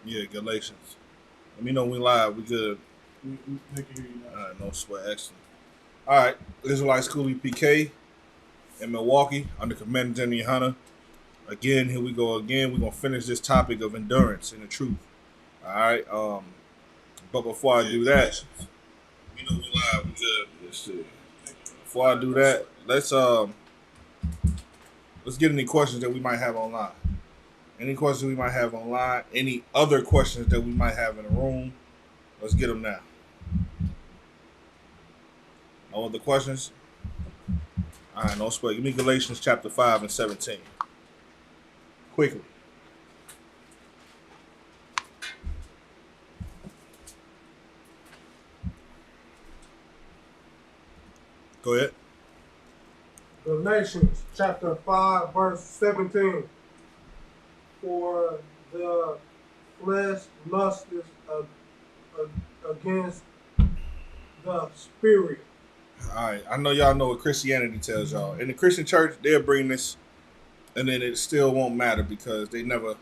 Yeah, Galatians. Let me know when we live. We good. They can hear you now. All right, no sweat. Excellent. All right, Israelite School PK in Milwaukee. I'm the Commander Jenny Hunter. Again, here we go again. We're gonna finish this topic of endurance and the truth. All right. But before I do that, we know we live. We good. Yes, sir. Before I do that, let's get any questions that we might have online. Any questions we might have online. Any other questions that we might have in the room. Let's get them now. No other questions? All right, no sweat. Give me Galatians chapter 5 and 17. Quickly. Go ahead. Galatians chapter 5, verse 17. For the flesh lusteth against the spirit. All right. I know y'all know what Christianity tells y'all. In the Christian church, they'll bring this, and then it still won't matter because they never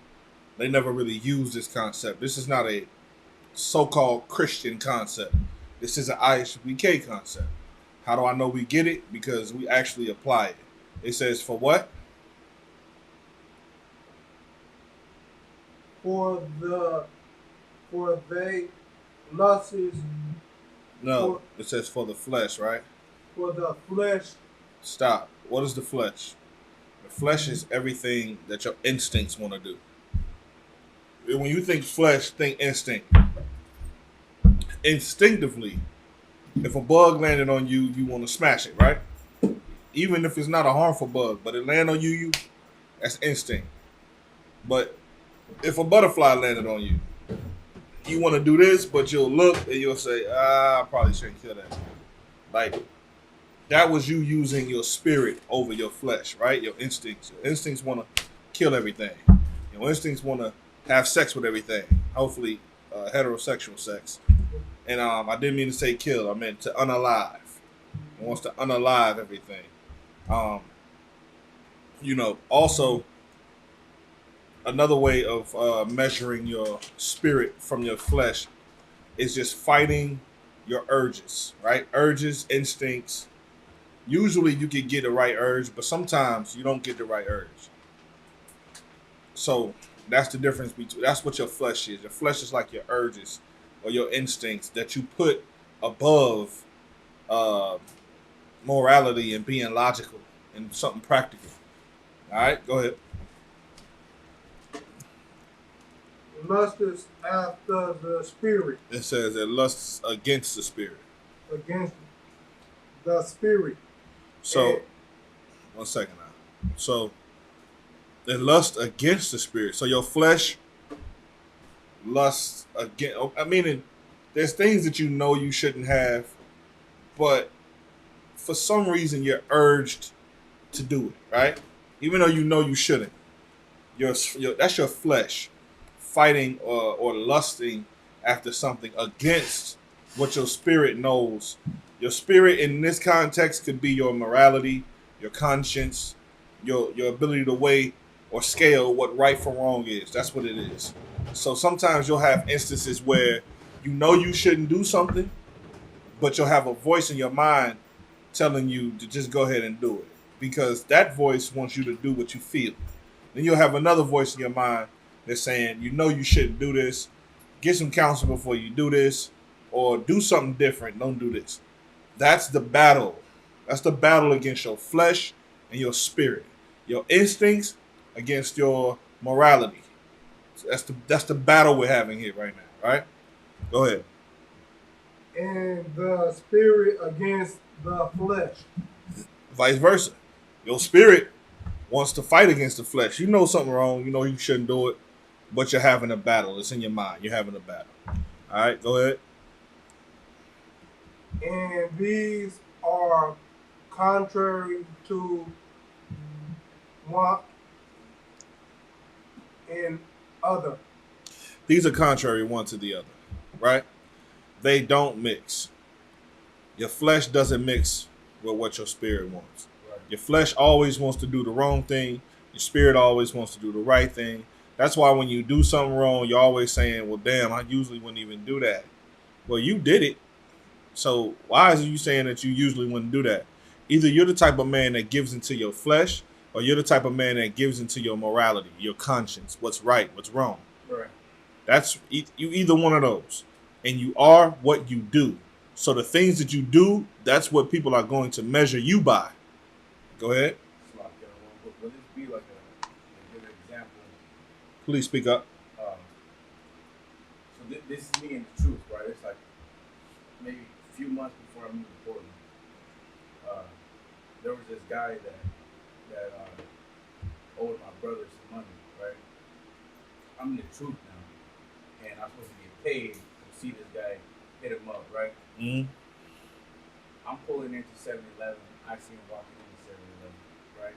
really use this concept. This is not a so-called Christian concept. This is an ISUPK concept. How do I know we get it? Because we actually apply it. It says for what? For they lusteth No, it says for the flesh, right? for the flesh. Stop. What is the flesh? The flesh is everything that your instincts want to do. When you think flesh, think instinct. Instinctively, if a bug landed on you, you want to smash it, right? Even if it's not a harmful bug, but it land on you, that's instinct. But if a butterfly landed on you, you want to do this, but you'll look and you'll say, I probably shouldn't kill that. Like, that was you using your spirit over your flesh, right? Your instincts. Your instincts want to kill everything. Your instincts want to have sex with everything. Hopefully, heterosexual sex. And I didn't mean to say kill. I meant to unalive. It wants to unalive everything. Also, another way of measuring your spirit from your flesh is just fighting your urges, right? Urges, instincts. Usually you can get the right urge, but sometimes you don't get the right urge. So that's the difference between, that's what your flesh is. Your flesh is like your urges or your instincts that you put above uh, morality and being logical and something practical. All right, go ahead. Lusteth after the spirit. It says it lusts against the spirit. Against the spirit. So, And 1 second now. So, it lusts against the spirit. So your flesh lusts against. I mean, there's things that you know you shouldn't have, but for some reason you're urged to do it, right? Even though you know you shouldn't. That's your flesh fighting or lusting after something against what your spirit knows. Your spirit in this context could be your morality, your conscience, your ability to weigh or scale what right from wrong is. That's what it is. So sometimes you'll have instances where you know you shouldn't do something, but you'll have a voice in your mind telling you to just go ahead and do it because that voice wants you to do what you feel. Then you'll have another voice in your mind that's saying, you know you shouldn't do this. Get some counsel before you do this, or do something different. Don't do this. That's the battle. That's the battle against your flesh and your spirit. Your instincts against your morality. So that's the battle we're having here right now. Right? Go ahead. the spirit against the flesh. Vice versa. Your spirit wants to fight against the flesh. You know something wrong. You know you shouldn't do it, but you're having a battle. It's in your mind. You're having a battle. All right, go ahead. And these are contrary to one and other. These are contrary one to the other, right? They don't mix. Your flesh doesn't mix with what your spirit wants. Right. Your flesh always wants to do the wrong thing. Your spirit always wants to do the right thing. That's why when you do something wrong, you're always saying, "Well, damn, I usually wouldn't even do that." Well, you did it, so why is you saying that you usually wouldn't do that? Either you're the type of man that gives into your flesh, or you're the type of man that gives into your morality, your conscience, what's right, what's wrong. Right. That's you either one of those, and you are what you do. So the things that you do, that's what people are going to measure you by. Go ahead. It's like, will this be like a good example? Please speak up. So this is me and the truth, right? It's like maybe a few months before I moved to Portland. There was this guy that owed my brother some money, right? I'm in the truth now, and I'm supposed to get paid to see this guy hit him up, right? Mm-hmm. I'm pulling into 7-Eleven. I see him walking into 7-Eleven, right?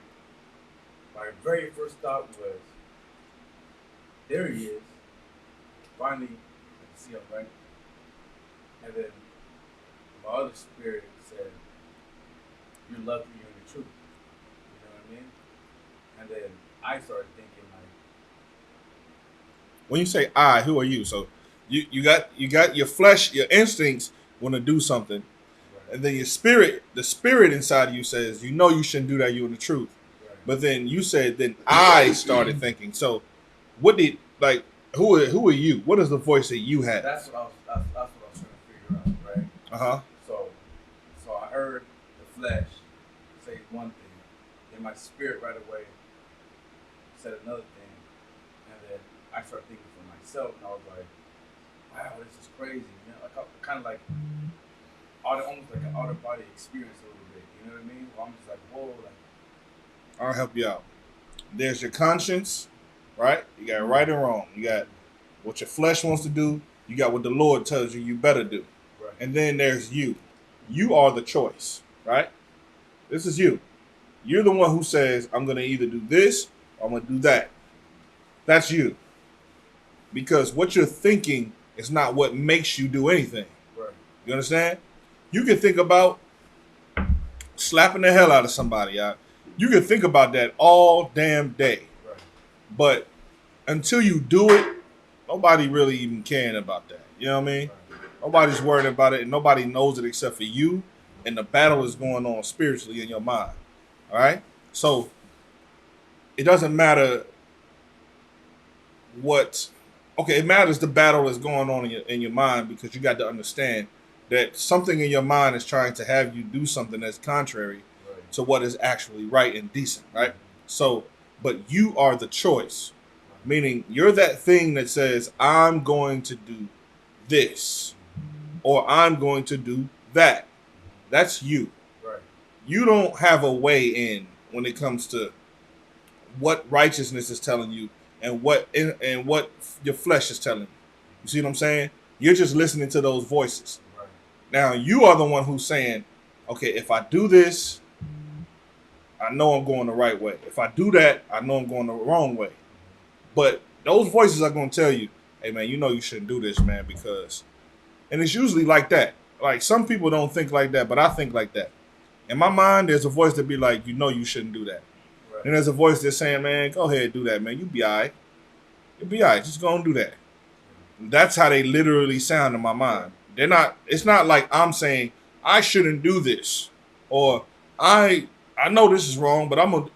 My very first thought was, there he is. Finally, I can see him, right? And then my other spirit said, you're lucky you're in the truth. You know what I mean? And then I started thinking like, When you say "I," who are you? So you got your flesh, your instincts want to do something, right, and then your spirit, the spirit inside of you says, you know you shouldn't do that. You're in the truth. right. But then you said, then I started thinking. So what did like who are you? What is the voice that you had? That's what I was trying to figure out, right? Uh-huh. So I heard the flesh say one thing, then my spirit right away said another thing, and then I started thinking for myself, and I was like, wow, this is crazy, you know, like kind of like almost like an out of body experience a little bit, you know what I mean? Where I'm just like, whoa, like, I'll help you out. There's your conscience, right? You got right and wrong. You got what your flesh wants to do. You got what the Lord tells you better do. right, And then there's you. You are the choice, right? This is you. You're the one who says, I'm going to either do this or I'm going to do that. That's you. Because what you're thinking is not what makes you do anything. right, You understand? You can think about slapping the hell out of somebody. You can think about that all damn day. right, But until you do it, nobody really even caring about that. You know what I mean? right. Nobody's worried about it, and nobody knows it except for you. And the battle is going on spiritually in your mind. All right? So it doesn't matter what. Okay, it matters the battle is going on in your mind, because you got to understand that something in your mind is trying to have you do something that's contrary Right. to what is actually right and decent, right? So, but you are the choice, meaning you're that thing that says, I'm going to do this, or I'm going to do that. That's you. Right. You don't have a way in when it comes to what righteousness is telling you and what your flesh is telling you. You see what I'm saying? You're just listening to those voices. Right. Now you are the one who's saying, okay, if I do this, I know I'm going the right way. If I do that, I know I'm going the wrong way. But those voices are going to tell you, hey man, you know you shouldn't do this, man, because, and it's usually like that. Like some people don't think like that, but I think like that. In my mind, there's a voice that be like, you know you shouldn't do that. Right. And there's a voice that's saying, man, go ahead, do that, man. You be all right. You'll be all right. Just go and do that. That's how they literally sound in my mind. They're not. It's not like I'm saying I shouldn't do this, or I know this is wrong, but I'm gonna.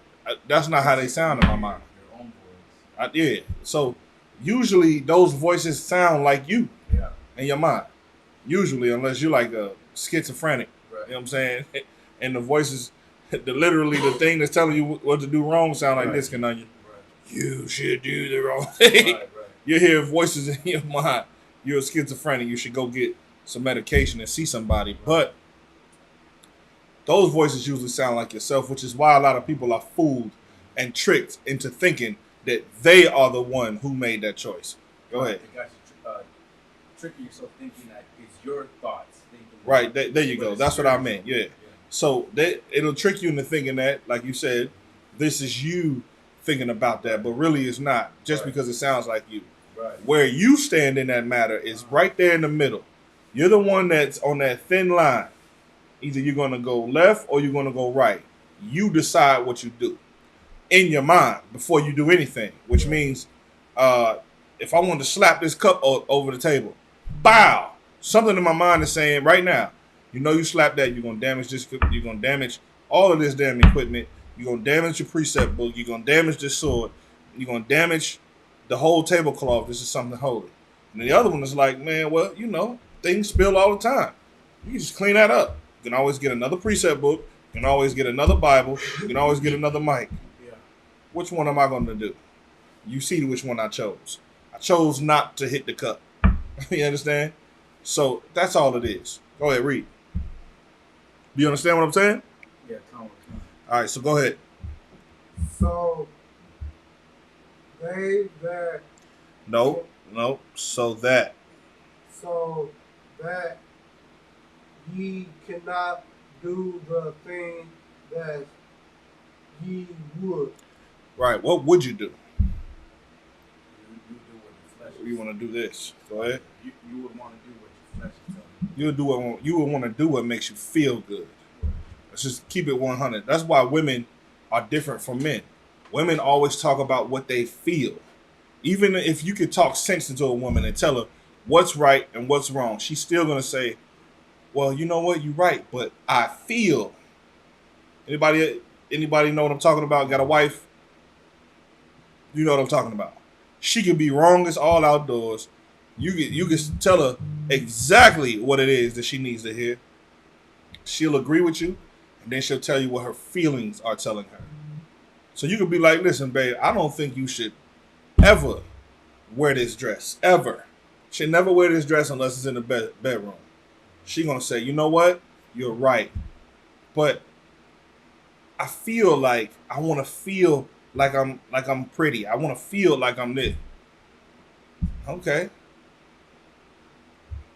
That's not how they sound in my mind. Your own voice. Yeah. So usually those voices sound like you Yeah. in your mind. Usually, unless you're like a schizophrenic. Right. You know what I'm saying? And the voices, literally the thing that's telling you what to do wrong sound like Right. this, can you? Right. You should do the wrong thing. Right. You hear voices in your mind. You're a schizophrenic. You should go get some medication and see somebody. But those voices usually sound like yourself, which is why a lot of people are fooled and tricked into thinking that they are the one who made that choice. Go ahead. It got you tricking yourself thinking that it's your thoughts. Thinking Right, there you go. it's That's what I yours. meant. Yeah. So it'll trick you into thinking that, like you said, this is you thinking about that, but really it's not, just Right. because it sounds like you. Right. Where you stand in that matter is right there in the middle. You're the one that's on that thin line. Either you're going to go left or you're going to go right. You decide what you do in your mind before you do anything, which Right. means if I wanted to slap this cup over the table, bow. Something in my mind is saying right now, you know, you slap that, you're gonna damage this. You're gonna damage all of this damn equipment. You're gonna damage your precept book. You're gonna damage this sword. You're gonna damage the whole tablecloth. This is something holy. And the other one is like, man, well, you know, things spill all the time. You can just clean that up. You can always get another precept book. You can always get another Bible. You can always get another mic. Yeah. Which one am I going to do? You see which one I chose. I chose not to hit the cup. You understand? So that's all it is. Go ahead, read. Do you understand what I'm saying? Yeah, come on. All right, so go ahead. So they that No. So that. so that ye cannot do the thing that ye would. Right. What would you do? You do what the flesh You want to do this. Go ahead. you would want to do what your flesh is telling You would want to do what makes you feel good. Let's just keep it 100. That's why women are different from men. Women always talk about what they feel. Even if you could talk sense into a woman and tell her what's right and what's wrong, she's still going to say, well, you know what? You're right, but I feel. Anybody know what I'm talking about? Got a wife? You know what I'm talking about. She could be wrong as all outdoors. You can tell her exactly what it is that she needs to hear. She'll agree with you, and then she'll tell you what her feelings are telling her. So you could be like, listen, babe, I don't think you should ever wear this dress. Ever. She'll never wear this dress unless it's in the bedroom. She's going to say, you know what? You're right. But I feel like I want to feel like I'm pretty. I want to feel like I'm this. Okay.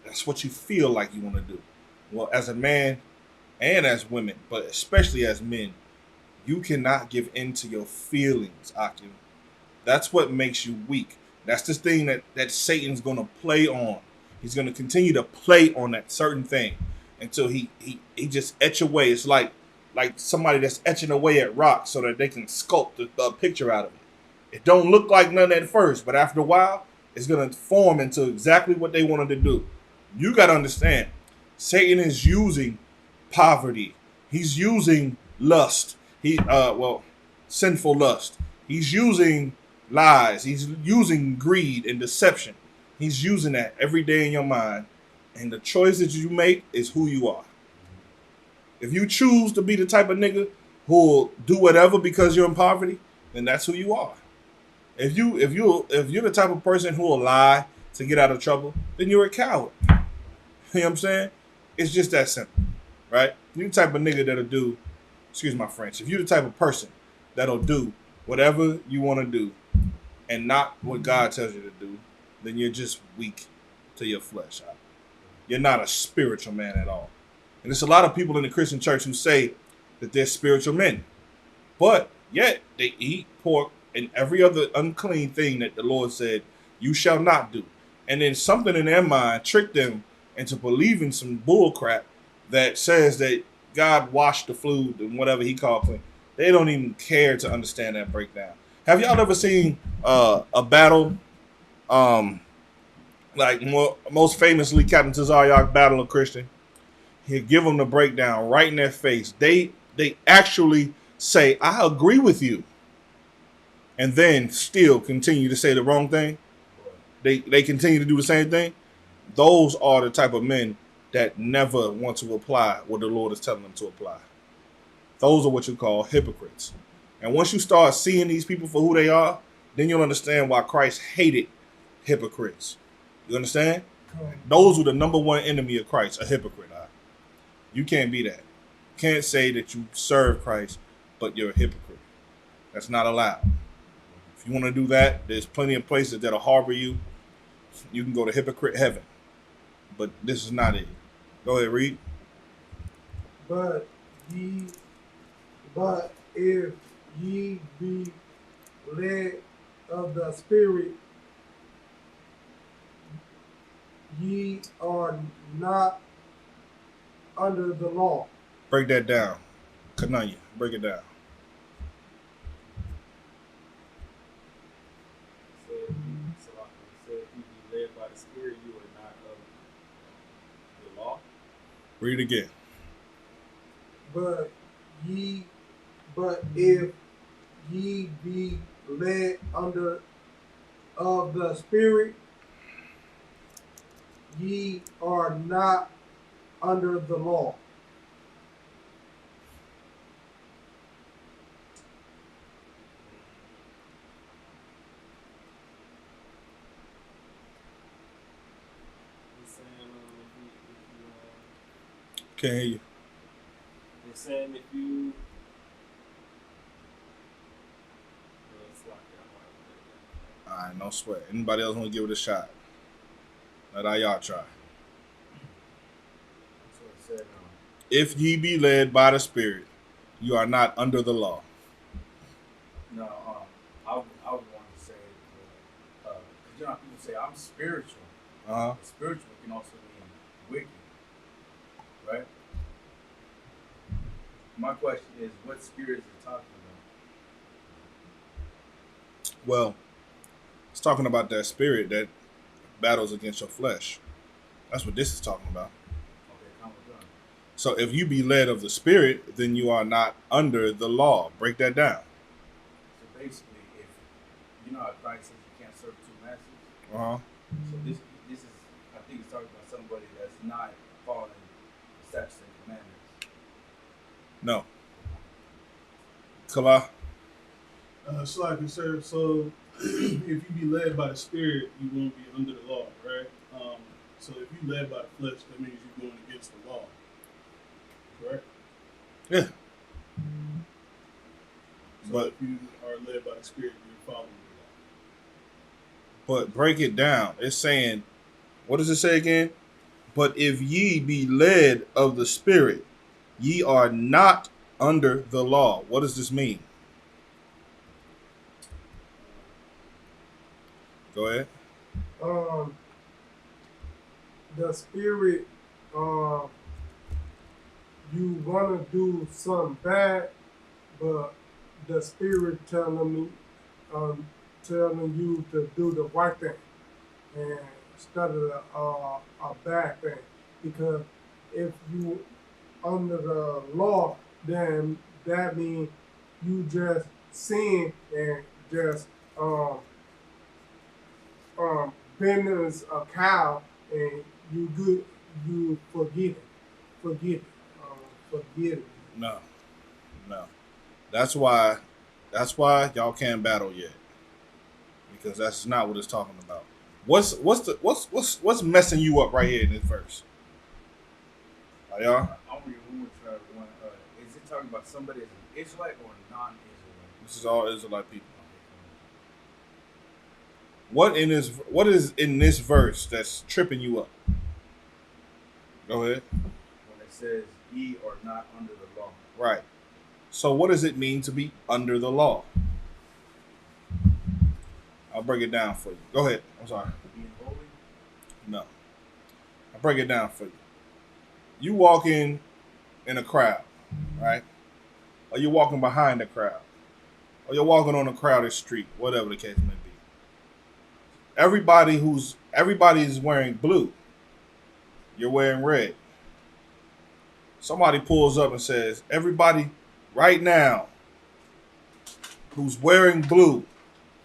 That's what you feel like you want to do. Well, as a man and as women, but especially as men, you cannot give in to your feelings, Akim. That's what makes you weak. That's the thing that Satan's going to play on. He's going to continue to play on that certain thing until he just etch away. It's like somebody that's etching away at rock so that they can sculpt a picture out of it. It don't look like nothing at first, but after a while, it's going to form into exactly what they wanted to do. You got to understand, Satan is using poverty. He's using lust. Sinful lust. He's using lies. He's using greed and deception. He's using that every day in your mind. And the choices you make is who you are. If you choose to be the type of nigga who will do whatever because you're in poverty, then that's who you are. If you're the type of person who will lie to get out of trouble, then you're a coward. You know what I'm saying? It's just that simple, right? You're the type of nigga that'll do, excuse my French, if you're the type of person that'll do whatever you want to do and not what God tells you to do, then you're just weak to your flesh. You're not a spiritual man at all. And there's a lot of people in the Christian church who say that they're spiritual men, but yet they eat pork and every other unclean thing that the Lord said you shall not do. And then something in their mind tricked them into believing some bull crap that says that God washed the food and whatever he called clean. They don't even care to understand that breakdown. Have y'all ever seen a battle, most famously Captain Tazaryak Battle of Christian? He'll give them the breakdown right in their face. They actually say, I agree with you. And then still continue to say the wrong thing. They continue to do the same thing. Those are the type of men that never want to apply what the Lord is telling them to apply. Those are what you call hypocrites. And once you start seeing these people for who they are, then you'll understand why Christ hated hypocrites. You understand? Those were the number one enemy of Christ, a hypocrite. You can't be that. You can't say that you serve Christ, but you're a hypocrite. That's not allowed. If you want to do that, there's plenty of places that'll harbor you. You can go to hypocrite heaven. But this is not it. Go ahead, read. But if ye be led of the Spirit, ye are not under the law. Break that down. Kananya, break it down. So Read it again. But ye, but if ye be led under of the Spirit, ye are not under the law. It's saying Can't hear you. it's saying if you it's like that. All right, no sweat. Anybody else want to give it a shot? Let all y'all try. That's what it said. If ye be led by the Spirit, you are not under the law. No, I would want to say, because you know how people say, I'm spiritual. Uh-huh. Spiritual can also mean wicked, right? My question is, what spirit is it talking about? Well, it's talking about that spirit that battles against your flesh. That's what this is talking about. Okay, come with God. So if you be led of the Spirit, then you are not under the law. Break that down. So basically, if you know how Christ says you can't serve two masters, Uh-huh. so this is, I think it's talking about somebody that's not following the statutes and commandments. No. Kala. It's like it said, so if you be led by the Spirit, you won't be under the law, right? So if you led by the flesh, that means you're going against the law, correct? Yeah. So But if you are led by the Spirit, you're following but break it down. It's saying, what does it say again? But if ye be led of the Spirit, ye are not under the law. What does this mean? Go ahead. The Spirit, you want to do something bad, but the Spirit telling you to do the right thing and instead of a bad thing. Because if you under the law, then that means you just sin and just bending a cow and you forget it. No. No. That's why y'all can't battle yet. Because that's not what it's talking about. What's messing you up right here in this verse? Are y'all? I'm going to try one. Is it talking about somebody as an Israelite or a non-Israelite? This is all Israelite people. What is in this verse that's tripping you up? Go ahead. When it says ye are not under the law. Right. So what does it mean to be under the law? I'll break it down for you. Go ahead. I'm sorry. Being holy? No. I'll break it down for you. You walk in a crowd, right? Or you're walking behind the crowd. Or you're walking on a crowded street, whatever the case may be. Everybody is wearing blue. You're wearing red. Somebody pulls up and says, everybody right now who's wearing blue,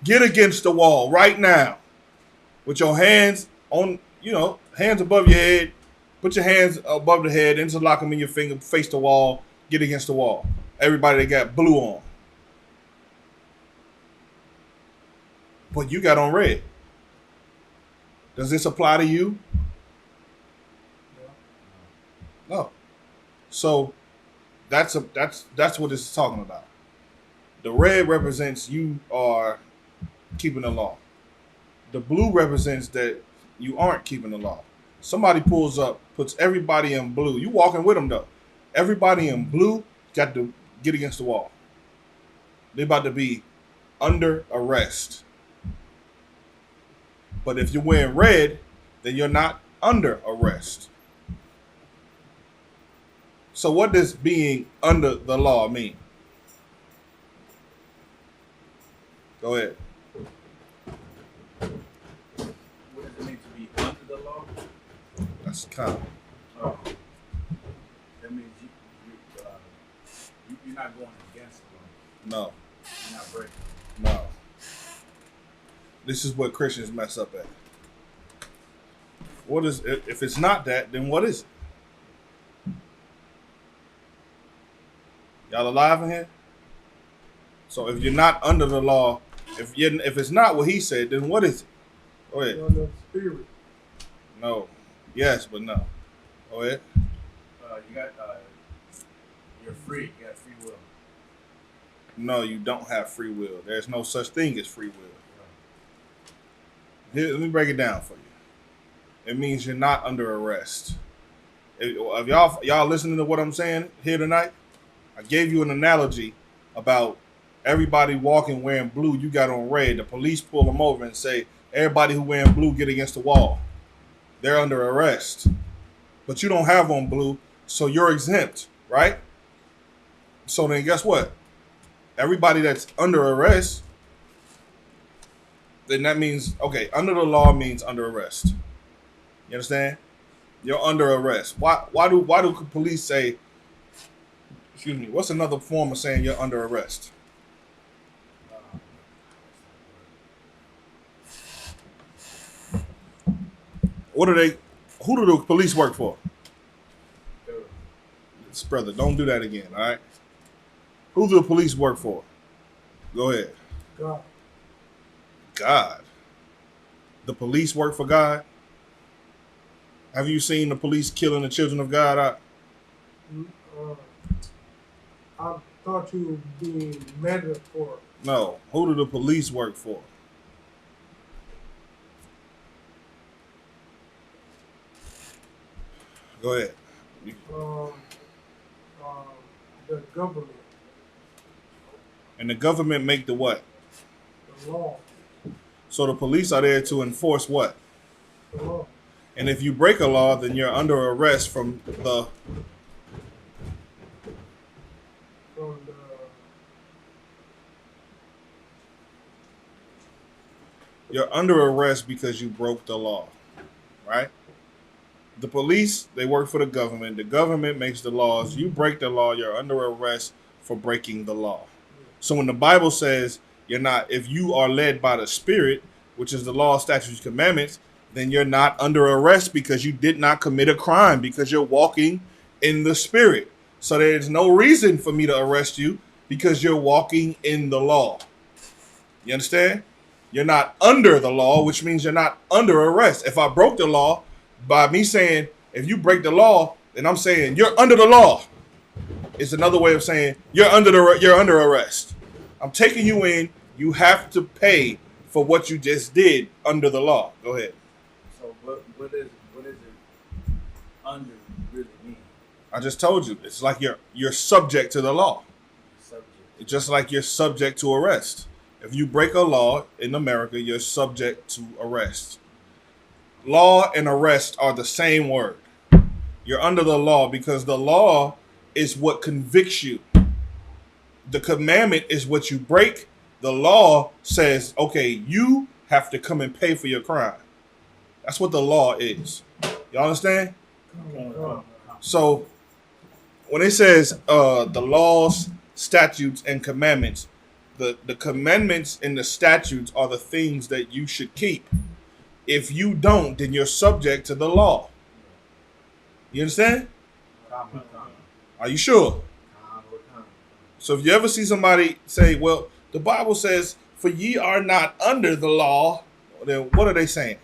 get against the wall right now with your hands on, hands above your head. Put your hands above the head, interlock them in your finger, face the wall, get against the wall. Everybody that got blue on. But you got on red. Does this apply to you? No. So that's what this is talking about. The red represents you are keeping the law. The blue represents that you aren't keeping the law. Somebody pulls up, puts everybody in blue. You walking with them though. Everybody in blue got to get against the wall. They're about to be under arrest. But if you're wearing red, then you're not under arrest. So what does being under the law mean? Go ahead. What does it mean to be under the law? That's kind of. Oh. not going against the No. law. You're not breaking. No. This is what Christians mess up at. What is if it's not that, then what is it? Y'all alive in here? So if you're not under the law, if it's not what he said, then what is it? Go ahead. You're under the spirit. No. Yes, but no. Go ahead. You got you're free. You got free will. No, you don't have free will. There's no such thing as free will. Here, let me break it down for you. It means you're not under arrest. If y'all listening to what I'm saying here tonight, I gave you an analogy about everybody walking wearing blue. You got on red. The police pull them over and say, everybody who wearing blue get against the wall. They're under arrest. But you don't have on blue, so you're exempt, right? So then guess what? Everybody that's under arrest, then that means, okay, under the law means under arrest. You understand? You're under arrest. Why do police say, excuse me, what's another form of saying you're under arrest? Who do the police work for? Brother, don't do that again, all right? Who do the police work for? Go ahead. God. God. The police work for God? Have you seen the police killing the children of God? I thought you were being metaphor. No. Who do the police work for? Go ahead. The government. And the government make the what? The law. So the police are there to enforce what? The law. And if you break a law, then you're under arrest from the... You're under arrest because you broke the law, right? The police, they work for the government. The government makes the laws. You break the law, you're under arrest for breaking the law. So when the Bible says you're not, if you are led by the Spirit, which is the law, statutes, commandments, then you're not under arrest because you did not commit a crime, because you're walking in the Spirit. So there's no reason for me to arrest you because you're walking in the law. You understand? You're not under the law, which means you're not under arrest. If I broke the law, by me saying, if you break the law, then I'm saying you're under the law. It's another way of saying you're under arrest. I'm taking you in. You have to pay for what you just did under the law. Go ahead. So what is it under really mean? I just told you. It's like you're subject to the law. Subject. It's just like you're subject to arrest. If you break a law in America, you're subject to arrest. Law and arrest are the same word. You're under the law because the law is what convicts you. The commandment is what you break. The law says, okay, you have to come and pay for your crime. That's what the law is. You understand? So when it says the laws, statutes, and commandments, the commandments and the statutes are the things that you should keep. If you don't, then you're subject to the law. You understand? Are you sure? So if you ever see somebody say, well, the Bible says, for ye are not under the law, then what are they saying?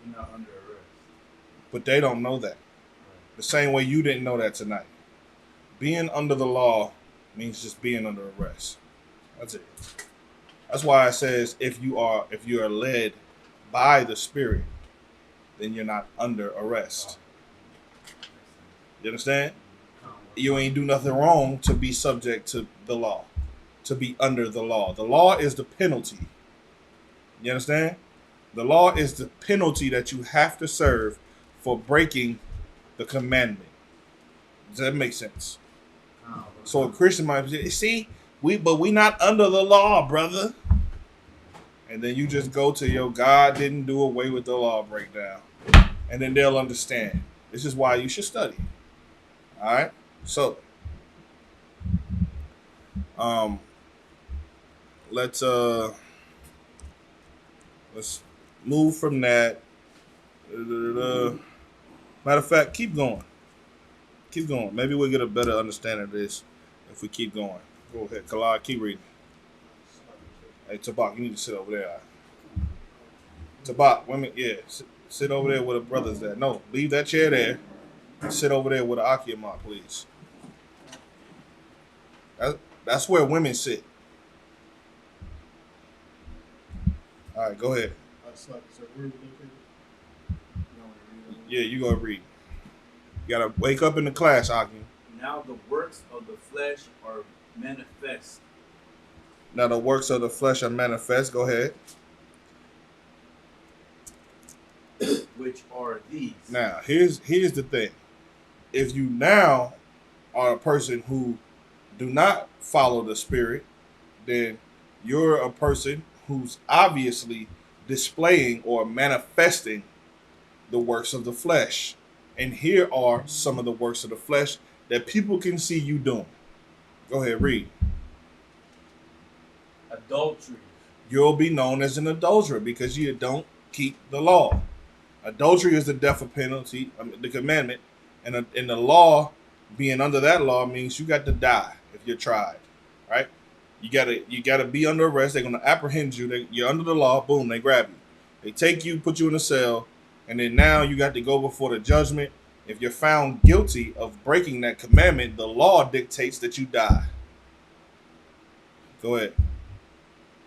You're not under arrest. But they don't know that. The same way you didn't know that tonight. Being under the law means just being under arrest. That's it. That's why it says if you are led by the Spirit, then you're not under arrest. You understand? You ain't do nothing wrong to be subject to the law, to be under the law. The law is the penalty. You understand? The law is the penalty that you have to serve for breaking the commandment. Does that make sense? So a Christian might say, see, we not under the law, brother. And then you just go to your God didn't do away with the law breakdown. And then they'll understand. This is why you should study. All right. So, um, let's let's move from that. Matter of fact, keep going. Keep going. Maybe we'll get a better understanding of this if we keep going. Go ahead, Kalad, keep reading. Hey, Tabak, you need to sit over there. Tabak, women, yeah, sit over there where the brothers at. No, leave that chair there. Sit over there with the Akiyama, please. That's where women sit. All right, go ahead. Slack and serve. Where are we located? You know what I mean? Yeah, you go read. You gotta wake up in the class, Aki. Now the works of the flesh are manifest. Now the works of the flesh are manifest. Go ahead. Which are these. Now, here's the thing. If you now are a person who do not follow the spirit, then you're a person who's obviously displaying or manifesting the works of the flesh. And here are some of the works of the flesh that people can see you doing. Go ahead, read. Adultery. You'll be known as an adulterer because you don't keep the law. Adultery is the death penalty, the commandment, and the law, being under that law, means you got to die if you're tried, right? You gotta be under arrest. They're gonna apprehend you. You're under the law. Boom, they grab you. They take you, put you in a cell, and then now you got to go before the judgment. If you're found guilty of breaking that commandment, the law dictates that you die. Go ahead.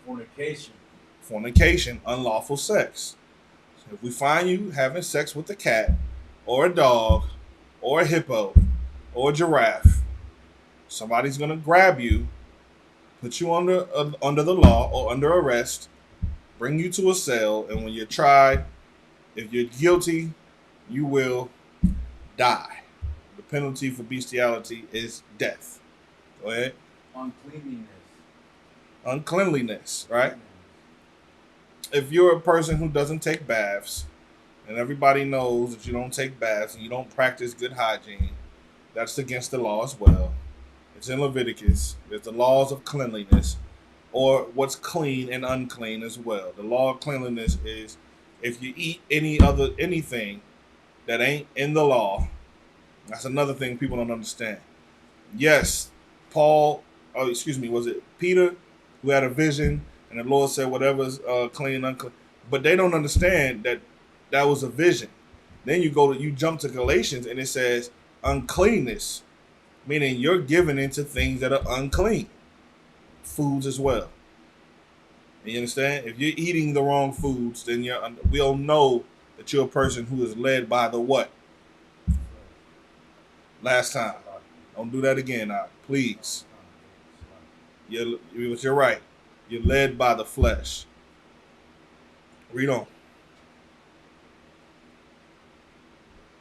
Fornication. Fornication, unlawful sex. So if we find you having sex with a cat, or a dog, or a hippo, or a giraffe, somebody's gonna grab you, put you under the law or under arrest, bring you to a cell, and when you're tried, if you're guilty, you will die. The penalty for bestiality is death. Go ahead. Uncleanliness. Uncleanliness, right? If you're a person who doesn't take baths, and everybody knows that you don't take baths and you don't practice good hygiene, that's against the law as well. It's in Leviticus. There's the laws of cleanliness, or what's clean and unclean as well. The law of cleanliness is if you eat anything that ain't in the law. That's another thing people don't understand. Yes, was it Peter who had a vision and the Lord said whatever's clean, unclean, but they don't understand that was a vision. Then you jump to Galatians and it says uncleanness, meaning you're given into things that are unclean, foods as well. You understand? If you're eating the wrong foods, then we'll know that you're a person who is led by the what? Last time. Don't do that again, now, please. You're right. You're led by the flesh. Read on.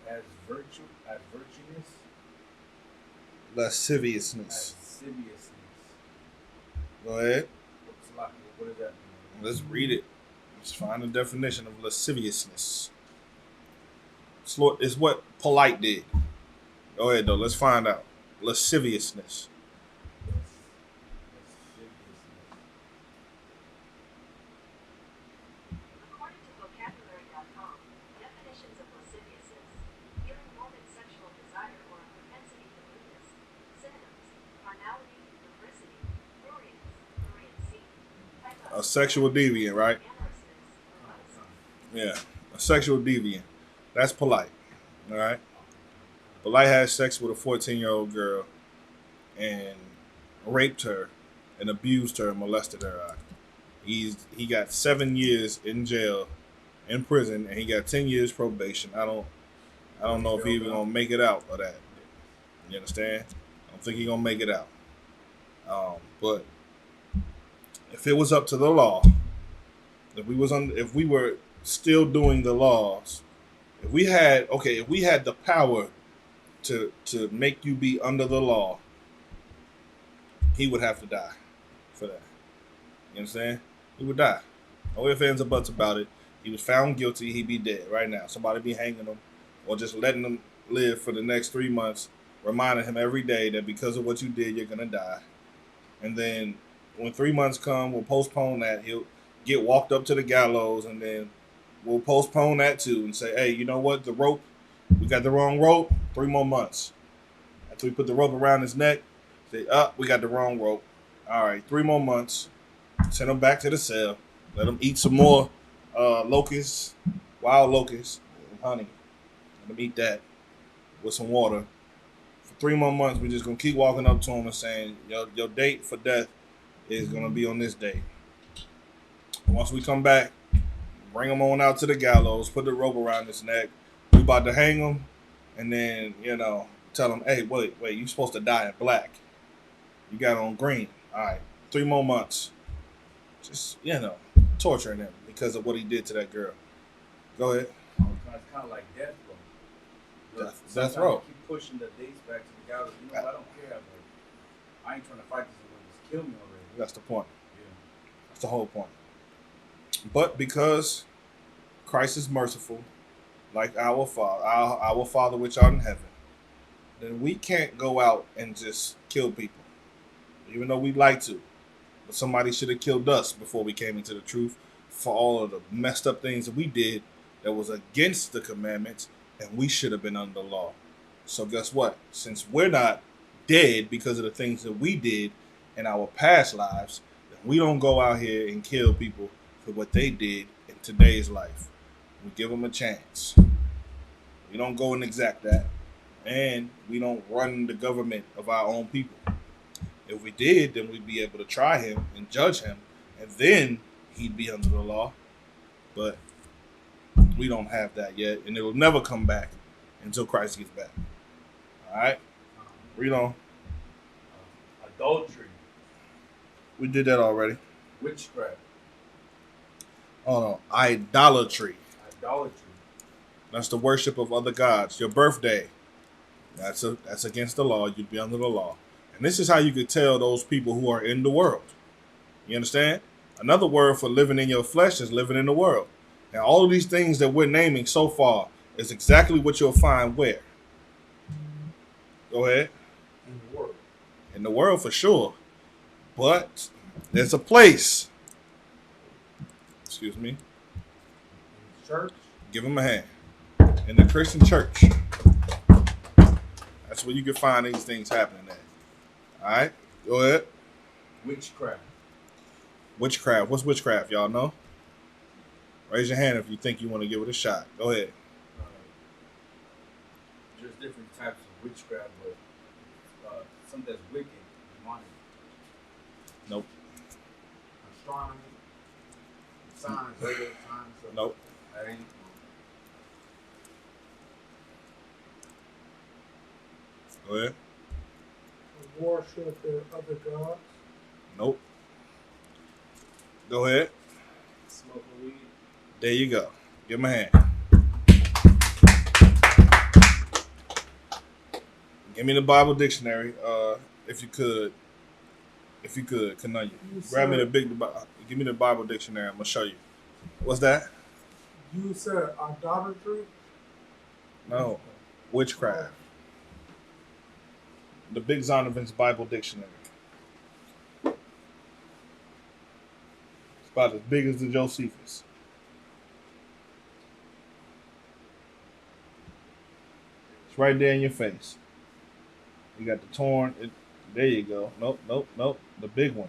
As virtuous. Lasciviousness. Lasciviousness. Go ahead. What does that mean? Let's read it. Let's find the definition of lasciviousness. It's what polite did. Go ahead, though. Let's find out. Lasciviousness. According to vocabulary.com, definitions of lasciviousness: feeling morbid sexual desire or a propensity for lewdness. Synonyms: carnality, lubricity, prurience, pruriency, A sexual deviant, right? Yeah, a sexual deviant. That's polite. All right. Polite had sex with a 14-year-old girl and raped her and abused her and molested her. He got 7 years in jail, in prison, and he got 10 years probation. I don't know if he even gonna make it out of that. You understand? I don't think he gonna make it out. But if it was up to the law, if we were still doing the laws, if we had the power to make you be under the law, he would have to die for that. You understand? He would die. No ifs, ands, or buts about it. He was found guilty, he'd be dead right now. Somebody be hanging him or just letting him live for the next 3 months reminding him every day that because of what you did, you're gonna die. And then when 3 months come, we'll postpone that. He'll get walked up to the gallows, and then we'll postpone that too and say, hey, you know what? The rope, we got the wrong rope. 3 more months. After we put the rope around his neck, say, we got the wrong rope. All right, 3 more months. Send him back to the cell. Let him eat some more locusts, wild locusts, and honey. Let him eat that with some water. For 3 more months, we're just going to keep walking up to him and saying, your date for death is going to be on this day. Once we come back, bring him on out to the gallows, put the rope around his neck. We about to hang him, and then, tell him, hey, wait, you supposed to die in black. You got on green. All right, 3 more months. Just, torturing him because of what he did to that girl. Go ahead. It's kind of like death row. Death row. Keep pushing the dates back to the gallows. I don't care. I ain't trying to fight this one. Just kill me already. That's the point. Yeah. That's the whole point. But because Christ is merciful, like our Father which art in heaven, then we can't go out and just kill people, even though we'd like to. But somebody should have killed us before we came into the truth for all of the messed up things that we did that was against the commandments, and we should have been under the law. So guess what? Since we're not dead because of the things that we did in our past lives, then we don't go out here and kill people for what they did in today's life. We give them a chance. We don't go and exact that. And we don't run the government of our own people. If we did, then we'd be able to try him and judge him, and then he'd be under the law. But we don't have that yet, and it'll never come back until Christ gets back. All right? Read on. Adultery. We did that already. Witchcraft. Oh, no. Idolatry. Idolatry. That's the worship of other gods. Your birthday. That's against the law. You'd be under the law. And this is how you could tell those people who are in the world. You understand? Another word for living in your flesh is living in the world. And all of these things that we're naming so far is exactly what you'll find where? Go ahead. In the world. In the world for sure. But there's a place. Excuse me. In the church. Give him a hand. In the Christian church. That's where you can find these things happening at. All right, go ahead. Witchcraft. Witchcraft. What's witchcraft? Y'all know? Raise your hand if you think you want to give it a shot. Go ahead. There's different types of witchcraft, but some that's wicked, demonic. Nope. Astronomy. Signs, radio signs. Nope. That ain't. Go ahead. Worship the other gods. Nope. Go ahead. Smoking weed. There you go. Give him a hand. Give me the Bible dictionary, if you could. If you could, Kananya. Grab me the give me the Bible dictionary. I'm gonna show you. What's that? You said idolatry? No. Witchcraft. The Big Zonovan's Bible Dictionary. It's about as big as the Josephus. It's right there in your face. You got the torn. There you go. Nope. The big one.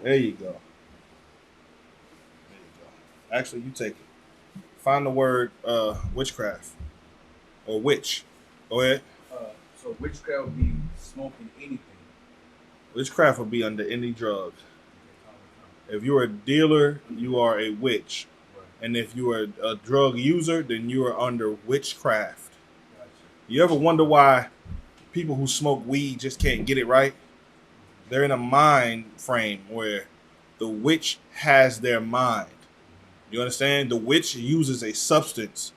There you go. Actually, you take it. Find the word witchcraft or witch. Go ahead. So witchcraft would be smoking anything. Witchcraft would be under any drugs. If you're a dealer, you are a witch. Right. And if you are a drug user, then you are under witchcraft. Gotcha. You ever wonder why people who smoke weed just can't get it right? They're in a mind frame where the witch has their mind. You understand? The witch uses a substance,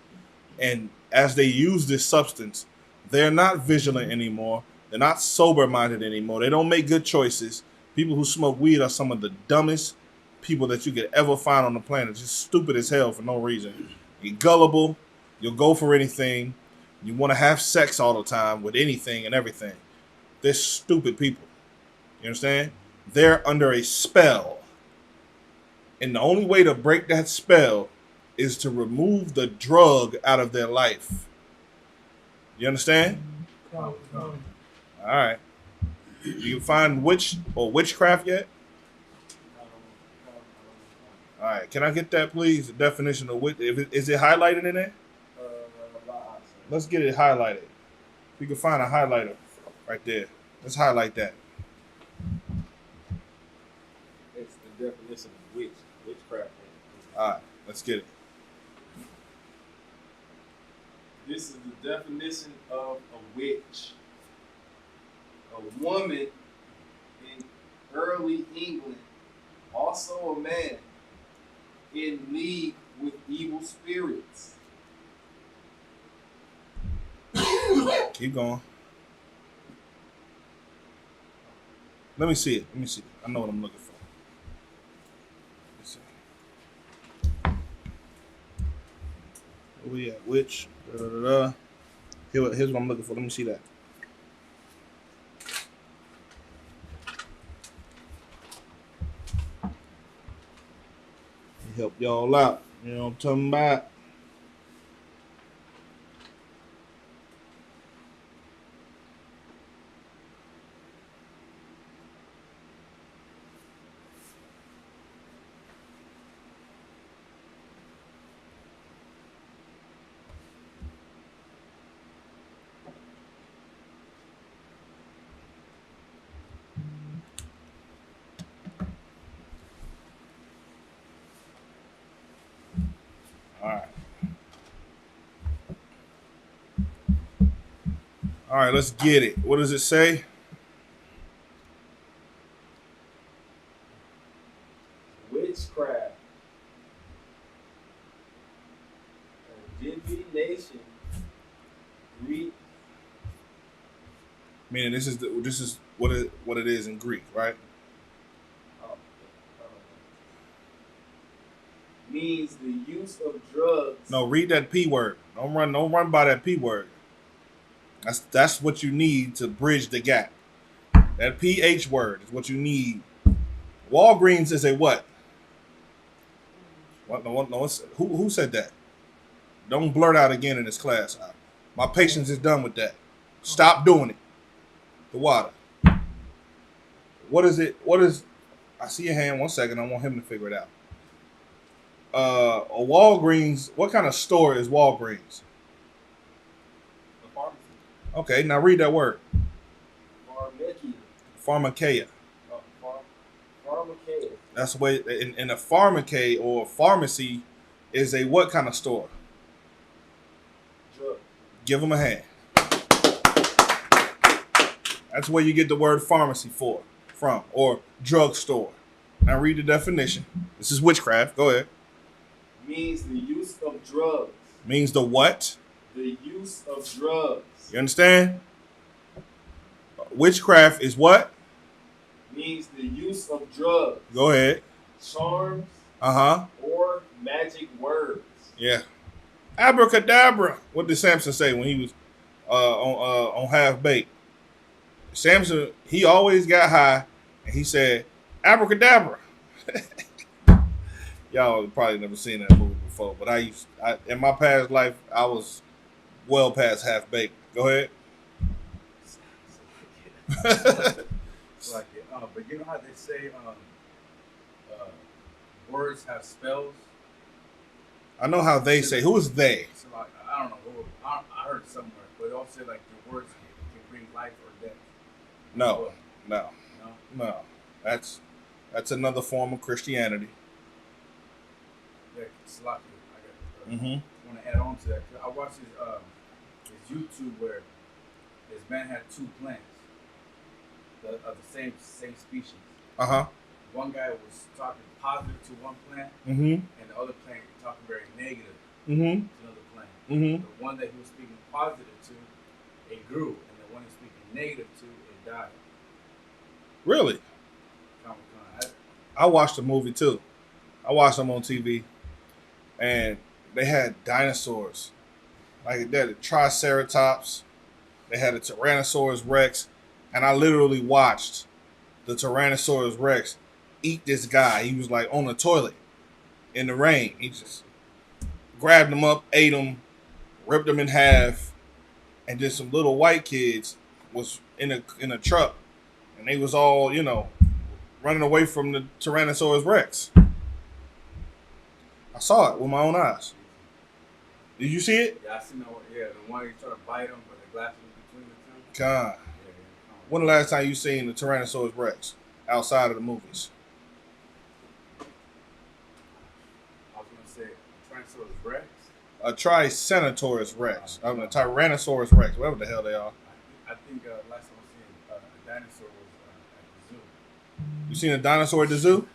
and as they use this substance, they're not vigilant anymore. They're not sober-minded anymore. They don't make good choices. People who smoke weed are some of the dumbest people that you could ever find on the planet. Just stupid as hell for no reason. You're gullible. You'll go for anything. You want to have sex all the time with anything and everything. They're stupid people. You understand? They're under a spell. And the only way to break that spell is to remove the drug out of their life. You understand? Come. All right. You find witch or witchcraft yet? All right. Can I get that, please? The definition of witch. Is it highlighted in there? Let's get it highlighted. If we can find a highlighter right there. Let's highlight that. It's the definition of witchcraft. All right. Let's get it. This is the definition of a witch. A woman in early England, also a man, in league with evil spirits. Keep going. Let me see it. I know what I'm looking for. Let's see. Where we at? Witch. Here's what I'm looking for. Let me see that. Help y'all out. You know what I'm talking about? All right, let's get it. What does it say? Witchcraft. A divination. Greek. Meaning this is what it is in Greek, right? Means the use of drugs. No, read that P word. Don't run by that P word. That's what you need to bridge the gap. That PH word is what you need. Walgreens is a what? What? No, who said that? Don't blurt out again in this class. My patience is done with that. Stop doing it. The water. What is it? What is? I see your hand. 1 second. I want him to figure it out. A Walgreens. What kind of store is Walgreens? A pharmacy. Okay, now read that word. Pharmacia. Pharmakeia. Pharmacia. That's the way in a pharmakeia or pharmacy is a what kind of store? Drug. Give them a hand. That's where you get the word pharmacy from, or drugstore. Now read the definition. This is witchcraft. Go ahead. Means the use of drugs. Means the what? The use of drugs. You understand? Witchcraft is what? Means the use of drugs. Go ahead. Charms. Uh-huh. Or magic words. Yeah. Abracadabra. What did Samson say when he was on Half Baked? Samson, he always got high, and he said, abracadabra. Y'all probably never seen that movie before, but in my past life, I was well past Half Baked. Go ahead. Like it. But you know how they say words have spells? I know how they say. Who is they? So like, I don't know. I heard it somewhere, but they all say like the words can bring life or death. No. No? That's another form of Christianity. Yeah, Sloppy. I Mm-hmm. want to add on to that. I watched his YouTube where this man had two plants of the same species. Uh-huh. One guy was talking positive to one plant, Mm-hmm. and the other plant was talking very negative Mm-hmm. to another plant. Mm-hmm. The one that he was speaking positive to, it grew, and the one he was speaking negative to, it died. Really? Comic-Con. I watched the movie too. I watched them on TV, and they had dinosaurs Like they had a Triceratops, they had a Tyrannosaurus Rex, and I literally watched the Tyrannosaurus Rex eat this guy. He was like on the toilet in the rain. He just grabbed him up, ate him, ripped him in half, and then some little white kids was in a truck, and they was all running away from the Tyrannosaurus Rex. I saw it with my own eyes. Did you see it? Yeah, I seen that one. Yeah, the one you try to bite him, but the glass was between the two. God. Yeah, yeah. When the last time you seen the Tyrannosaurus Rex outside of the movies? I was gonna say Tyrannosaurus Rex. A Tricenosaurus Rex. I mean, a Tyrannosaurus Rex, whatever the hell they are. I think last time I seen a dinosaur was at the zoo. You seen a dinosaur at the zoo?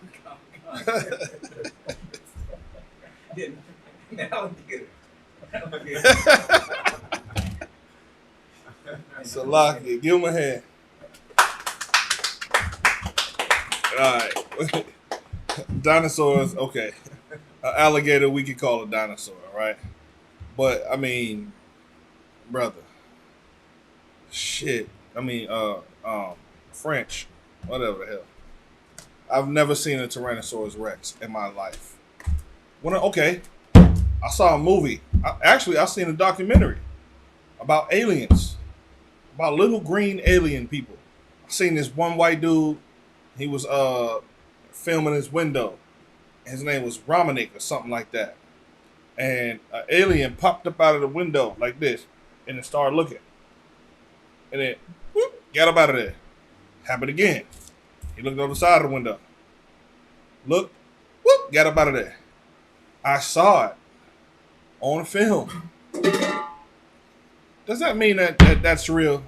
Yeah, now I get it. Now I get it. So lock it. Give him a hand. All right. Dinosaurs, okay. An alligator we could call a dinosaur, all right? But I mean, brother. Shit. I mean, French. Whatever the hell. I've never seen a Tyrannosaurus Rex in my life. Okay. I saw a movie. I seen a documentary about aliens. About little green alien people. I seen this one white dude. He was filming his window. His name was Romanik or something like that. And an alien popped up out of the window like this and then started looking. And then whoop, got up out of there. Happened again. He looked over the side of the window. Looked, whoop, got up out of there. I saw it on film. Does that mean that's real?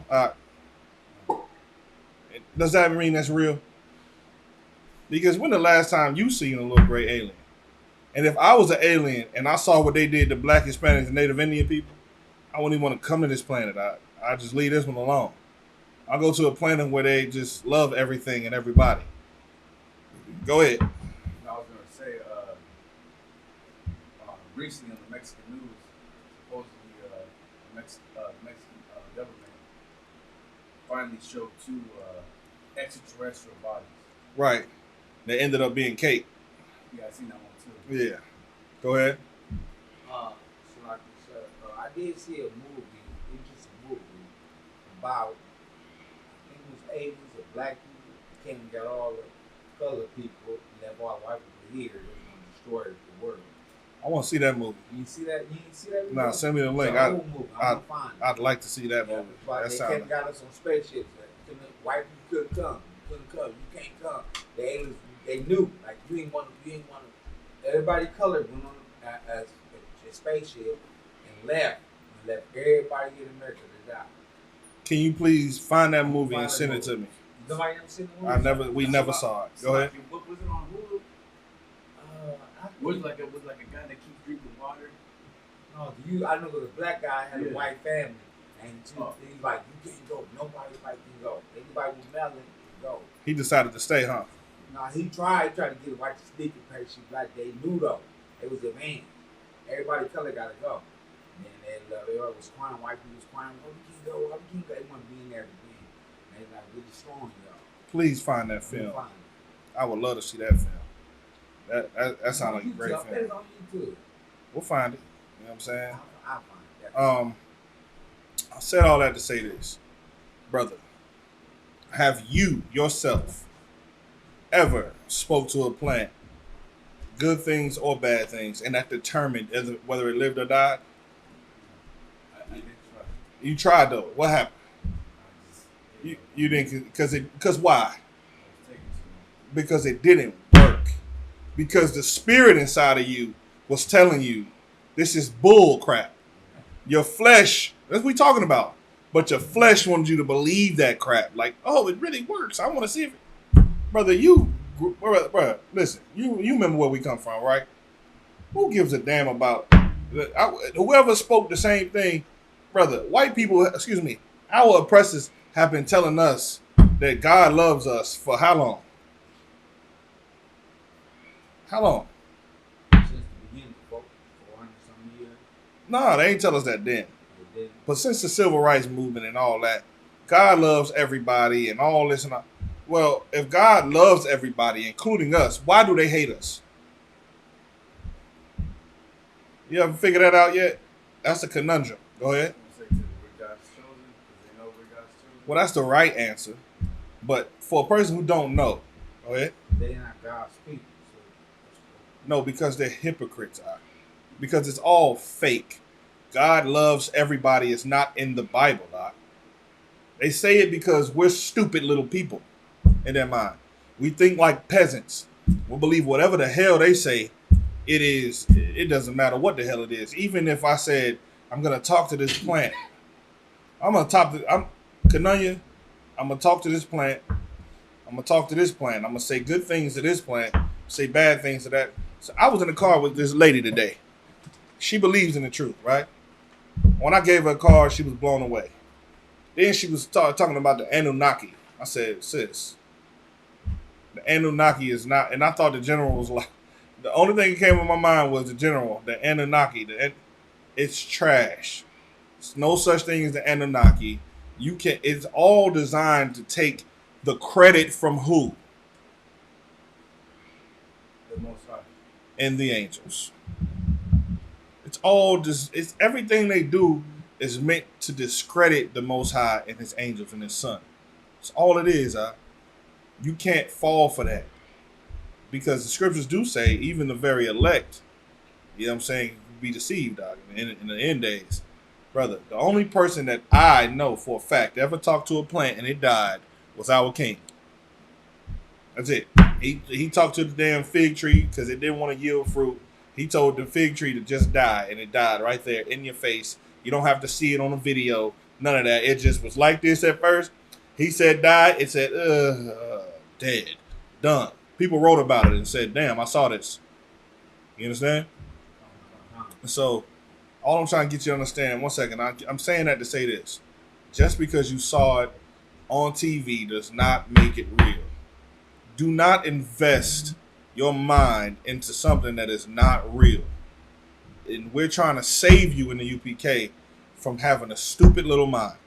Does that mean that's real? Because when the last time you seen a little gray alien? And if I was an alien and I saw what they did to Black, Hispanics, and Native Indian people, I wouldn't even want to come to this planet. I just leave this one alone. I'll go to a planet where they just love everything and everybody. Go ahead. I was gonna say, recently on the Mexican news, supposedly the Mexican government finally showed two extraterrestrial bodies. Right. They ended up being Kate. Yeah, I seen that one too. Yeah. Go ahead. So like you said, I did see a movie, interesting movie about, I think it was aliens or black people came and got all the colored people and left all white people here. They were going to destroy the world. I want to see that movie. You see that? You didn't see that movie? Nah, send me the link. It's an old movie. I'm gonna find it. I'd like to see that movie. But That they sounds kept got us on spaceships. White people couldn't come. You couldn't come. You can't come. The aliens, they knew. Like you ain't want to. Everybody colored went on a spaceship and left. And left everybody in America to die. Can you please find that movie and send it to me? Nobody ever seen the movie? We never saw it. Go ahead. What was it on Hulu? Was like a guy that keeps drinking water. No, I know the black guy had a white family, and he's like, you can't go. Nobody white can go. Anybody with melanin can go. He decided to stay, huh? No, he tried to get white to sneak and pay. She black. They knew though. It was a man. Everybody color gotta go. And they all was crying. White people was crying. Oh, we can't go. We can't go. They want to be in there again. And they like, we're destroying y'all. Please find that film. I would love to see that film. That sounds like a great film. It's on YouTube. We'll find it. You know what I'm saying? I'll find it. I said all that to say this. Brother, have you yourself ever spoke to a plant, good things or bad things, and that determined whether it lived or died? I didn't try. You tried though. What happened? You didn't because why? Because it didn't work. Because the spirit inside of you was telling you this is bull crap. Your flesh, that's what we talking about. But your flesh wanted you to believe that crap. Like, oh, it really works. I want to see if it. Brother, listen, you remember where we come from, right? Who gives a damn about whoever spoke the same thing? Brother, white people, our oppressors have been telling us that God loves us for how long? How long? Since the beginning, 400 some years. No, they ain't tell us that then. They didn't. But since the civil rights movement and all that, God loves everybody and all this and all. Well, if God loves everybody, including us, why do they hate us? You ever figure that out yet? That's a conundrum. Go ahead. I'm gonna say we're God's children because they know we're God's children. Well, that's the right answer. But for a person who don't know, go ahead. They're not God's people. So No, because they're hypocrites. Because it's all fake. God loves everybody. It's not in the Bible. They say it because we're stupid little people in their mind. We think like peasants. We believe whatever the hell they say it is. It doesn't matter what the hell it is. Even if I said, I'm going to talk to this plant. I'm going to talk to Kananya. I'm going to talk to this plant. I'm going to talk to this plant. I'm going to say good things to this plant. Say bad things to that. So I was in the car with this lady today. She believes in the truth, right? When I gave her a car, she was blown away. Then she was talking about the Anunnaki. I said, sis, the Anunnaki is not, and I thought the general was like, the only thing that came in my mind was the general, the Anunnaki. It's trash. There's no such thing as the Anunnaki. It's all designed to take the credit from who? The Most High. And the angels. It's all just, it's everything they do is meant to discredit the Most High and his angels and his son. That's all it is. You can't fall for that. Because the scriptures do say, even the very elect, you know what I'm saying, be deceived, dog, in the end days. Brother, the only person that I know for a fact ever talked to a plant and it died was our king. That's it. He talked to the damn fig tree because it didn't want to yield fruit. He told the fig tree to just die, and it died right there in your face. You don't have to see it on a video. None of that. It just was like this at first. He said die. It said, dead. Done. People wrote about it and said, damn, I saw this. You understand? So, all I'm trying to get you to understand, one second, I'm saying that to say this. Just because you saw it on TV does not make it real. Do not invest your mind into something that is not real. And we're trying to save you in the UPK from having a stupid little mind.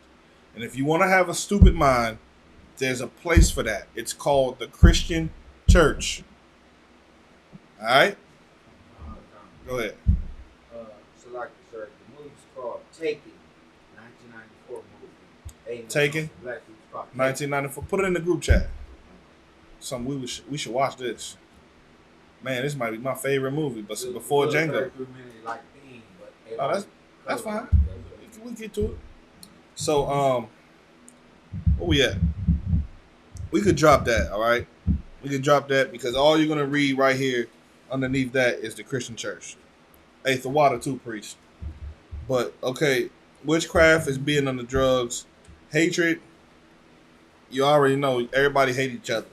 And if you want to have a stupid mind, there's a place for that. It's called the Christian Church. All right? Go ahead. So like the church, the movie's called Taken, 1994 movie. Taken? Black dude's called 1994. Put it in the group chat. Something we should watch this. Man, this might be my favorite movie, but before Django. Oh, that's fine. We get to it. So, where we at? We could drop that, all right? We could drop that because all you're gonna read right here underneath that is the Christian Church. Hey, the water too, priest. But okay, witchcraft is being on the drugs. Hatred, you already know everybody hate each other.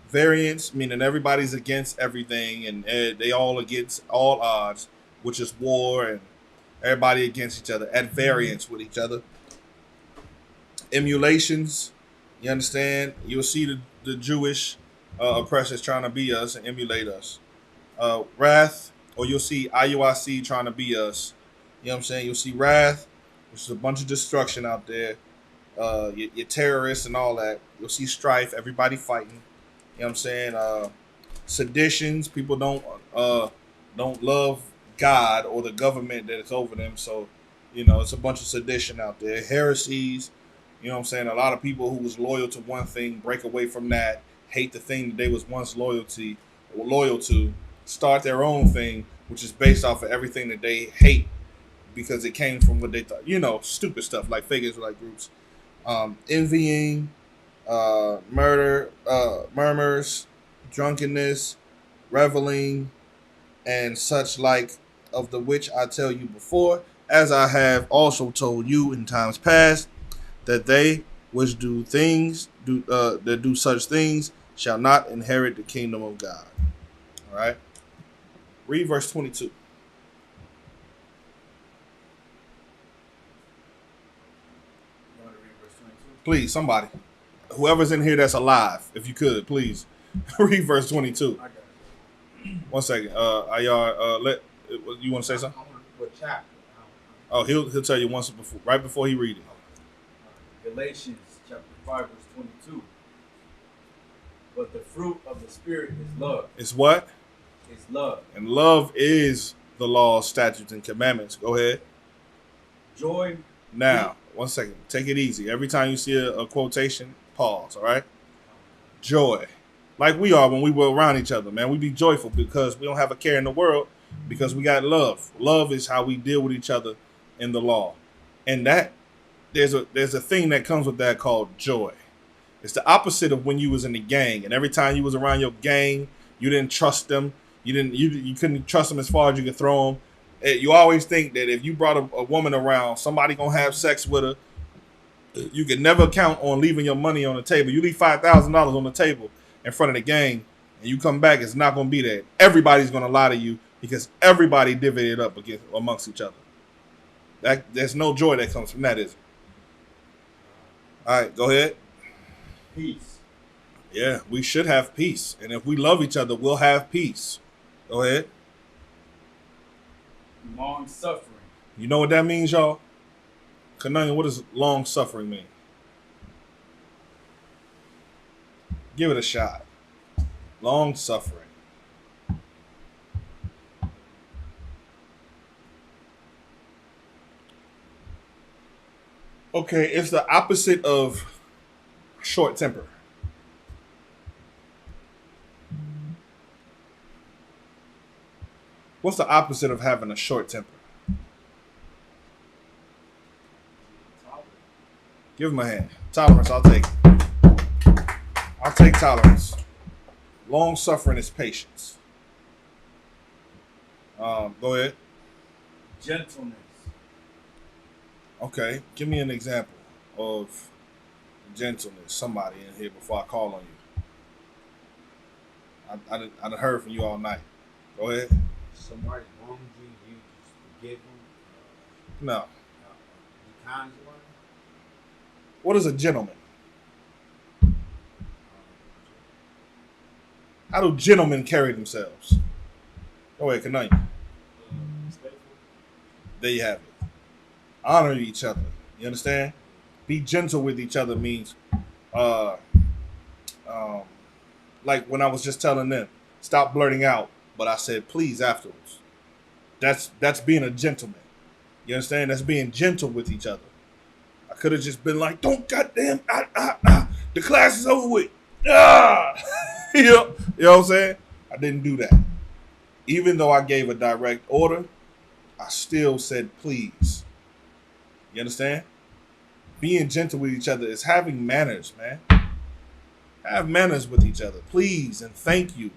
Variance, meaning everybody's against everything and they all against all odds, which is war and everybody against each other, at variance with each other. Emulations, you understand? You'll see the Jewish oppressors trying to be us and emulate us. Wrath, or you'll see IUIC trying to be us. You know what I'm saying? You'll see wrath, which is a bunch of destruction out there. Your terrorists and all that. You'll see strife, everybody fighting. You know what I'm saying? Seditions, people don't love God or the government that is over them. So, you know, it's a bunch of sedition out there. Heresies, you know what I'm saying? A lot of people who was loyal to one thing break away from that, hate the thing that they was once loyal to, start their own thing, which is based off of everything that they hate because it came from what they thought, you know, stupid stuff like fake Israelite groups. Envying, murder, murmurs, drunkenness, reveling, and such like, of the which I tell you before, as I have also told you in times past, that they which do such things shall not inherit the kingdom of God. All right. Read verse 22. You want to read verse 22? Please, somebody. Whoever's in here that's alive, if you could, please. Read verse 22. I got it. 1 second. Are y'all, you want to say something? I want to put chapter. Oh, he'll tell you once before, right before he read it. Galatians chapter 5, verse 22. But the fruit of the Spirit is love. It's what? It's love. And love is the law, statutes, and commandments. Go ahead. Joy. Now, 1 second. Take it easy. Every time you see a quotation, pause, all right? Joy. Like we are when we were around each other, man. We be joyful because we don't have a care in the world because we got love. Love is how we deal with each other in the law. And that there's a thing that comes with that called joy. It's the opposite of when you was in the gang, and every time you was around your gang, you didn't trust them. You couldn't trust them as far as you could throw them. You always think that if you brought a woman around, somebody gonna have sex with her. You could never count on leaving your money on the table. You leave $5,000 on the table in front of the gang, and you come back, it's not gonna be there. Everybody's gonna lie to you because everybody divvied it up amongst each other. There's no joy that comes from that, is it? All right, go ahead. Peace. Yeah, we should have peace. And if we love each other, we'll have peace. Go ahead. Long suffering. You know what that means, y'all? Kananya, what does long suffering mean? Give it a shot. Long suffering. Okay, it's the opposite of short temper. What's the opposite of having a short temper? Give him a hand. Tolerance, I'll take. I'll take tolerance. Long suffering is patience. Go ahead. Gentleness. Okay, give me an example of gentleness. Somebody in here before I call on you. I done heard from you all night. Go ahead. Somebody wronged you, you just forgive them. No. Be kind to one. What is a gentleman? How do gentlemen carry themselves? Go ahead, Kananya. There you have it. Honor each other. You understand? Be gentle with each other means, like when I was just telling them, stop blurting out, but I said please afterwards. That's being a gentleman. You understand? That's being gentle with each other. I could have just been like, don't goddamn, the class is over with. You know what I'm saying? I didn't do that. Even though I gave a direct order, I still said please. You understand? Being gentle with each other is having manners, man. Have manners with each other. Please and thank you.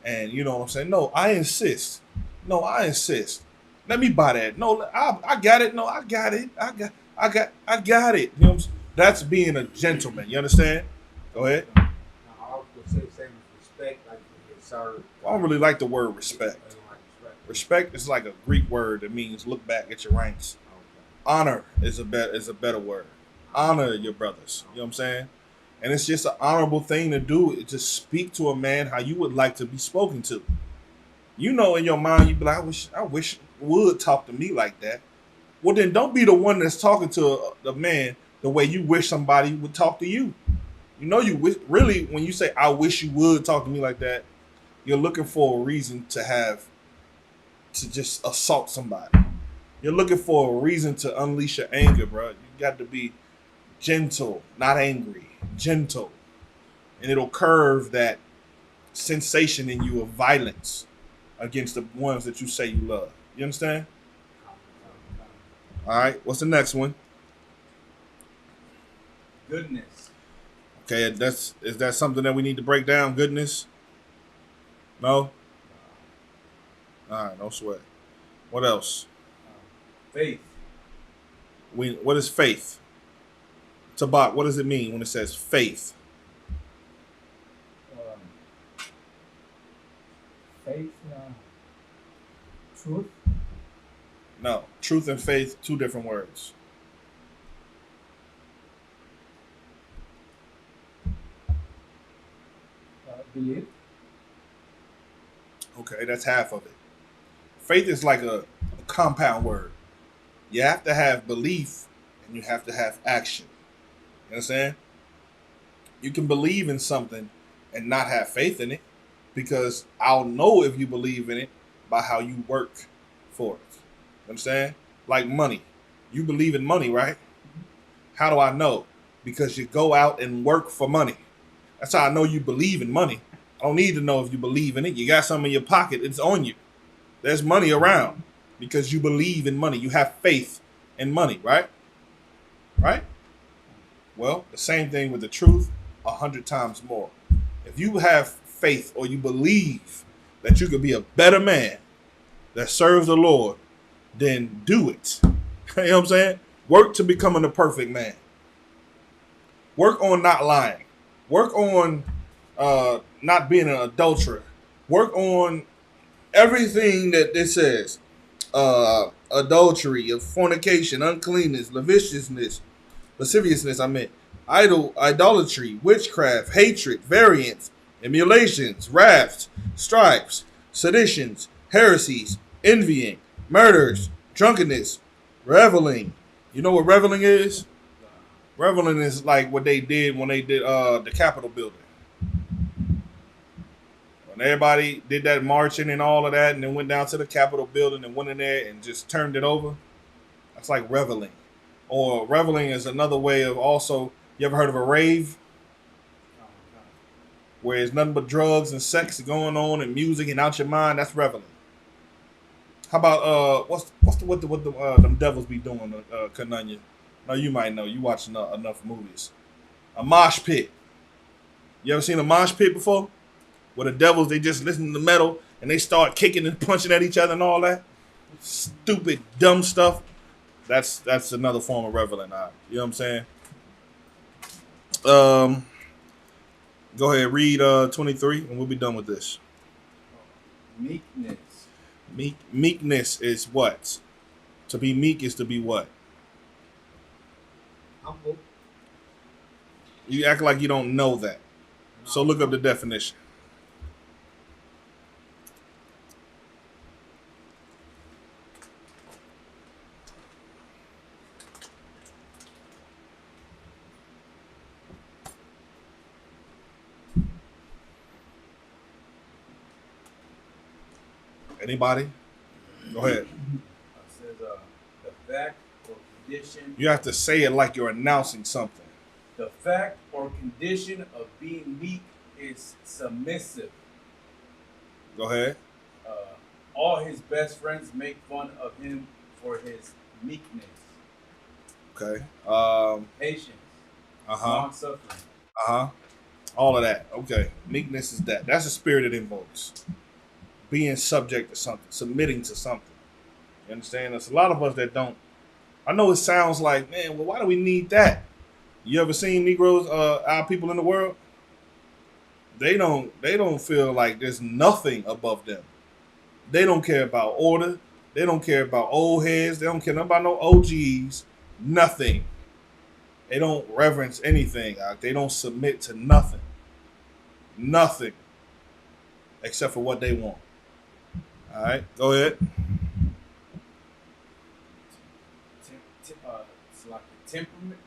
And you know what I'm saying? No, I insist. No, I insist. Let me buy that. No, I got it. No, I got it. I got it. You know what I'm saying? That's being a gentleman. You understand? Go ahead. Now, I was going to say the same as respect, like you get served. I don't really like the word respect. I don't like respect. Respect is like a Greek word that means look back at your ranks. Okay. Honor is a better word. Honor your brothers. You know what I'm saying? And it's just an honorable thing to do, to speak to a man how you would like to be spoken to. You know, in your mind, you be like, I wish would talk to me like that. Well, then don't be the one that's talking to the man the way you wish somebody would talk to you. You know, you wish, really, when you say, I wish you would talk to me like that, you're looking for a reason to just assault somebody. You're looking for a reason to unleash your anger, bro. You got to be gentle, not angry, gentle. And it'll curve that sensation in you of violence against the ones that you say you love. You understand? All right, what's the next one? Goodness. Okay, is that something that we need to break down? Goodness? No? All right, no sweat. What else? Faith. What is faith? Tabak, what does it mean when it says faith? Faith, truth. No, truth and faith, two different words. Believe. Okay, that's half of it. Faith is like a compound word. You have to have belief and you have to have action. You understand? You can believe in something and not have faith in it because I'll know if you believe in it by how you work for it. You understand? Like money. You believe in money, right? How do I know? Because you go out and work for money. That's how I know you believe in money. I don't need to know if you believe in it. You got something in your pocket, it's on you. There's money around because you believe in money. You have faith in money, right? Right? Well, the same thing with the truth 100 times more. If you have faith or you believe that you could be a better man that serves the Lord, then do it. You know what I'm saying? Work to becoming a perfect man. Work on not lying. Work on not being an adulterer. Work on everything that it says. Adultery, fornication, uncleanness, lasciviousness, idolatry, witchcraft, hatred, variance, emulations, wraths, stripes, seditions, heresies, envying, murders, drunkenness, reveling. You know what reveling is? Reveling is like what they did when they did the Capitol building. When everybody did that marching and all of that, and then went down to the Capitol building and went in there and just turned it over. That's like reveling. Or reveling is another way of also. You ever heard of a rave? Where it's nothing but drugs and sex going on and music and out your mind. That's reveling. How about what the them devils be doing? Kananya. No, you might know. You watch enough movies. A mosh pit. You ever seen a mosh pit before? Where the devils, they just listen to metal and they start kicking and punching at each other and all that. Stupid, dumb stuff. That's another form of reveling. You know what I'm saying? Go ahead, read 23 and we'll be done with this. Meekness. Meekness is what? To be meek is to be what? Humble. You act like you don't know that. So look up the definition. Anybody? Go ahead. It says the fact or condition. You have to say it like you're announcing something. The fact or condition of being meek is submissive. Go ahead. All his best friends make fun of him for his meekness. Okay. Patience. Uh-huh. Long-suffering. All of that. Okay. Meekness is that. That's a spirit it invokes. Being subject to something, submitting to something. You understand? There's a lot of us that don't. I know it sounds like, man, well, why do we need that? You ever seen Negroes, our people in the world? They don't feel like there's nothing above them. They don't care about order. They don't care about old heads. They don't care about no OGs. Nothing. They don't reverence anything. They don't submit to nothing. Nothing. Except for what they want. All right, go ahead. It's like a temperament.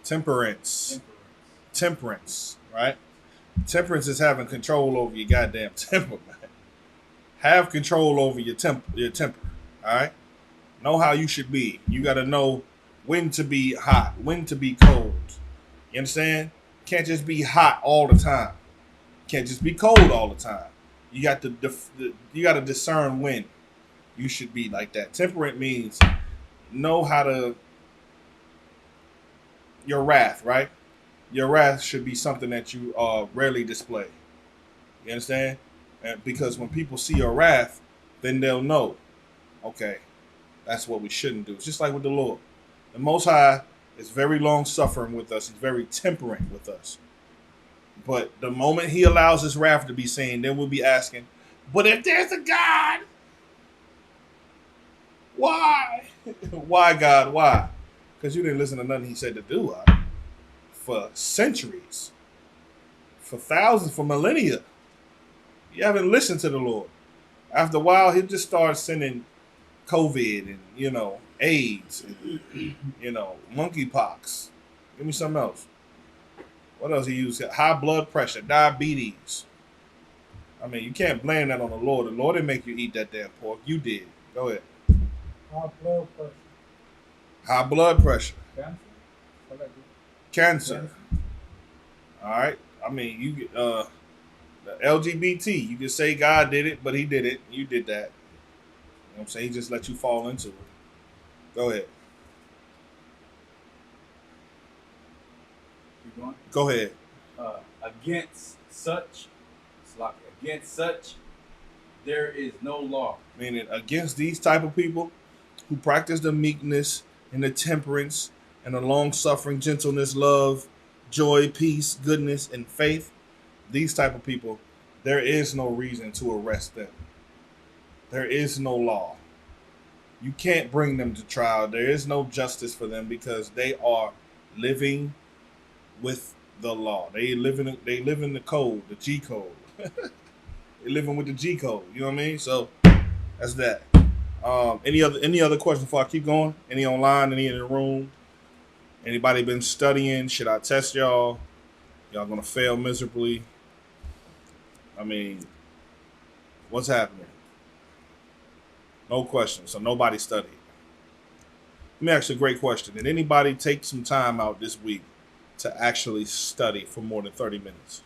Temperance, right? Temperance is having control over your goddamn temper, man. Have control over your temper, all right? Know how you should be. You got to know when to be hot, when to be cold. You understand? Can't just be hot all the time. Can't just be cold all the time. You got to discern when you should be like that. Temperate means know how to. Your wrath, right? Your wrath should be something that you rarely display. You understand? And because when people see your wrath, then they'll know, okay, that's what we shouldn't do. It's just like with the Lord. The Most High is very long suffering with us. He's very temperate with us. But the moment he allows his wrath to be seen, then we'll be asking, but if there's a God, why? Why, God? Why? Because you didn't listen to nothing he said to do for centuries, for thousands, for millennia. You haven't listened to the Lord. After a while, he'll just start sending COVID and AIDS and monkeypox. Give me something else. What else he used? High blood pressure, diabetes. I mean, you can't blame that on the Lord. The Lord didn't make you eat that damn pork. You did. Go ahead. High blood pressure. High blood pressure, Cancer? What I do? cancer. All right. I mean, you get the LGBT. You can say God did it, but He did it. You did that. You know what I'm saying? He just let you fall into it. Go ahead. Keep going. Go ahead. Against such, there is no law. Meaning against these type of people who practice the meekness and the temperance and the long suffering, gentleness, love, joy, peace, goodness, and faith. These type of people, there is no reason to arrest them. There is no law. You can't bring them to trial. There is no justice for them because they are living with the law. They live in the code, the G code. They living with the G code. You know what I mean? So that's that. Any other questions before I keep going? Any online? Any in the room? Anybody been studying? Should I test y'all? Y'all gonna fail miserably? I mean, what's happening? No questions. So nobody studied. Let me ask you a great question. Did anybody take some time out this week to actually study for more than 30 minutes?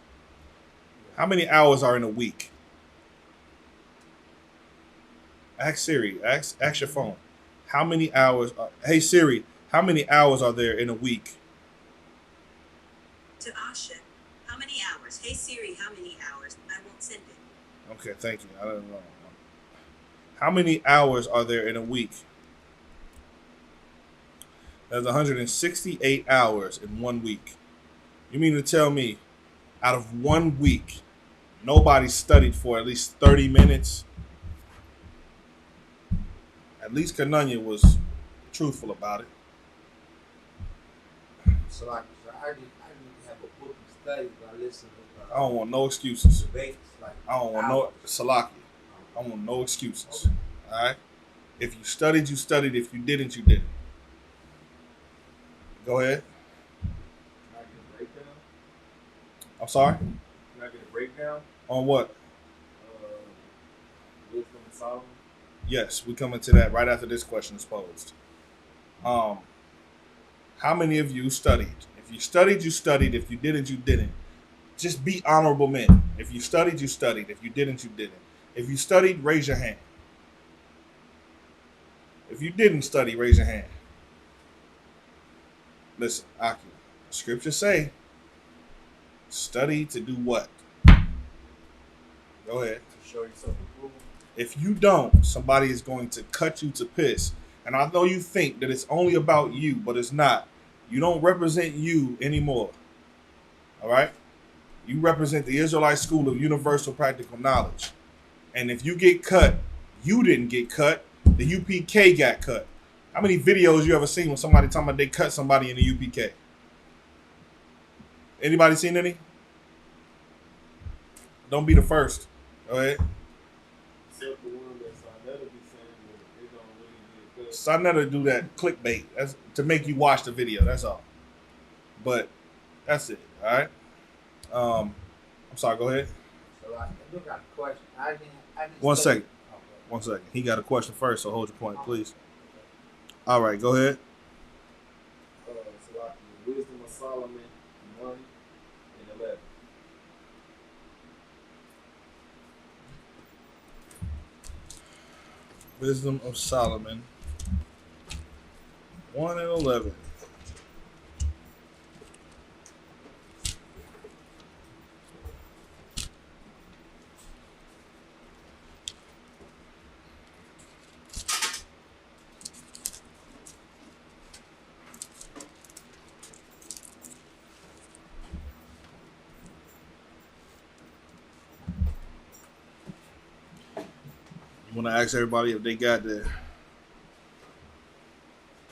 How many hours are in a week? Ask Siri. Ask your phone. How many hours? Hey Siri, how many hours are there in a week? To Asha, how many hours? Hey Siri, how many hours? I won't send it. Okay, thank you. I don't know. How many hours are there in a week? There's 168 hours in 1 week. You mean to tell me, out of 1 week, nobody studied for at least 30 minutes? At least Kananya was truthful about it. So I didn't have a book and study, but I listened to I don't want no excuses. debates like I don't want no Salaki. I want no excuses. All right. If you studied, you studied. If you didn't, you didn't. Go ahead. Can I get a breakdown? I'm sorry. Can I get a breakdown? On what? Wisdom and Solomon. Yes, we come into that right after this question is posed. How many of you studied? If you studied, you studied. If you didn't, you didn't. Just be honorable men. If you studied, you studied. If you didn't, you didn't. If you studied, raise your hand. If you didn't study, raise your hand. Listen, Aki, the scriptures say, study to do what? Go ahead. To show yourself approval. If you don't, somebody is going to cut you to piss. And I know you think that it's only about you, but it's not. You don't represent you anymore. All right? You represent the Israelite School of Universal Practical Knowledge. And if you get cut, you didn't get cut. The UPK got cut. How many videos you ever seen when somebody talking about they cut somebody in the UPK? Anybody seen any? Don't be the first. Go ahead. Except the one that Sarnetta be saying that they don't really get cut. Sarnetta do that clickbait. That's to make you watch the video. That's all. But that's it. All right. I'm sorry. Go ahead. So I got a question. I didn't One study- second. 1 second. He got a question first, so hold your point, please. All right. Go ahead. So like the Wisdom of Solomon 1 and 11. Wisdom of Solomon 1 and 11. You want to ask everybody if they got the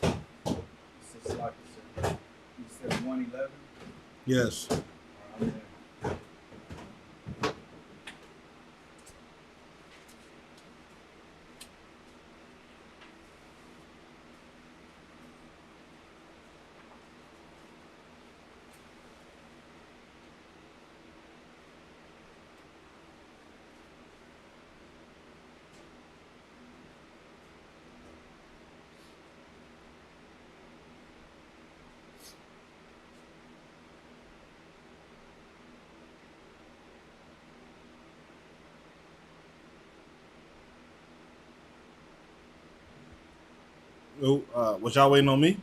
Since like you said 111. yes. I'm there. Was y'all waiting on me?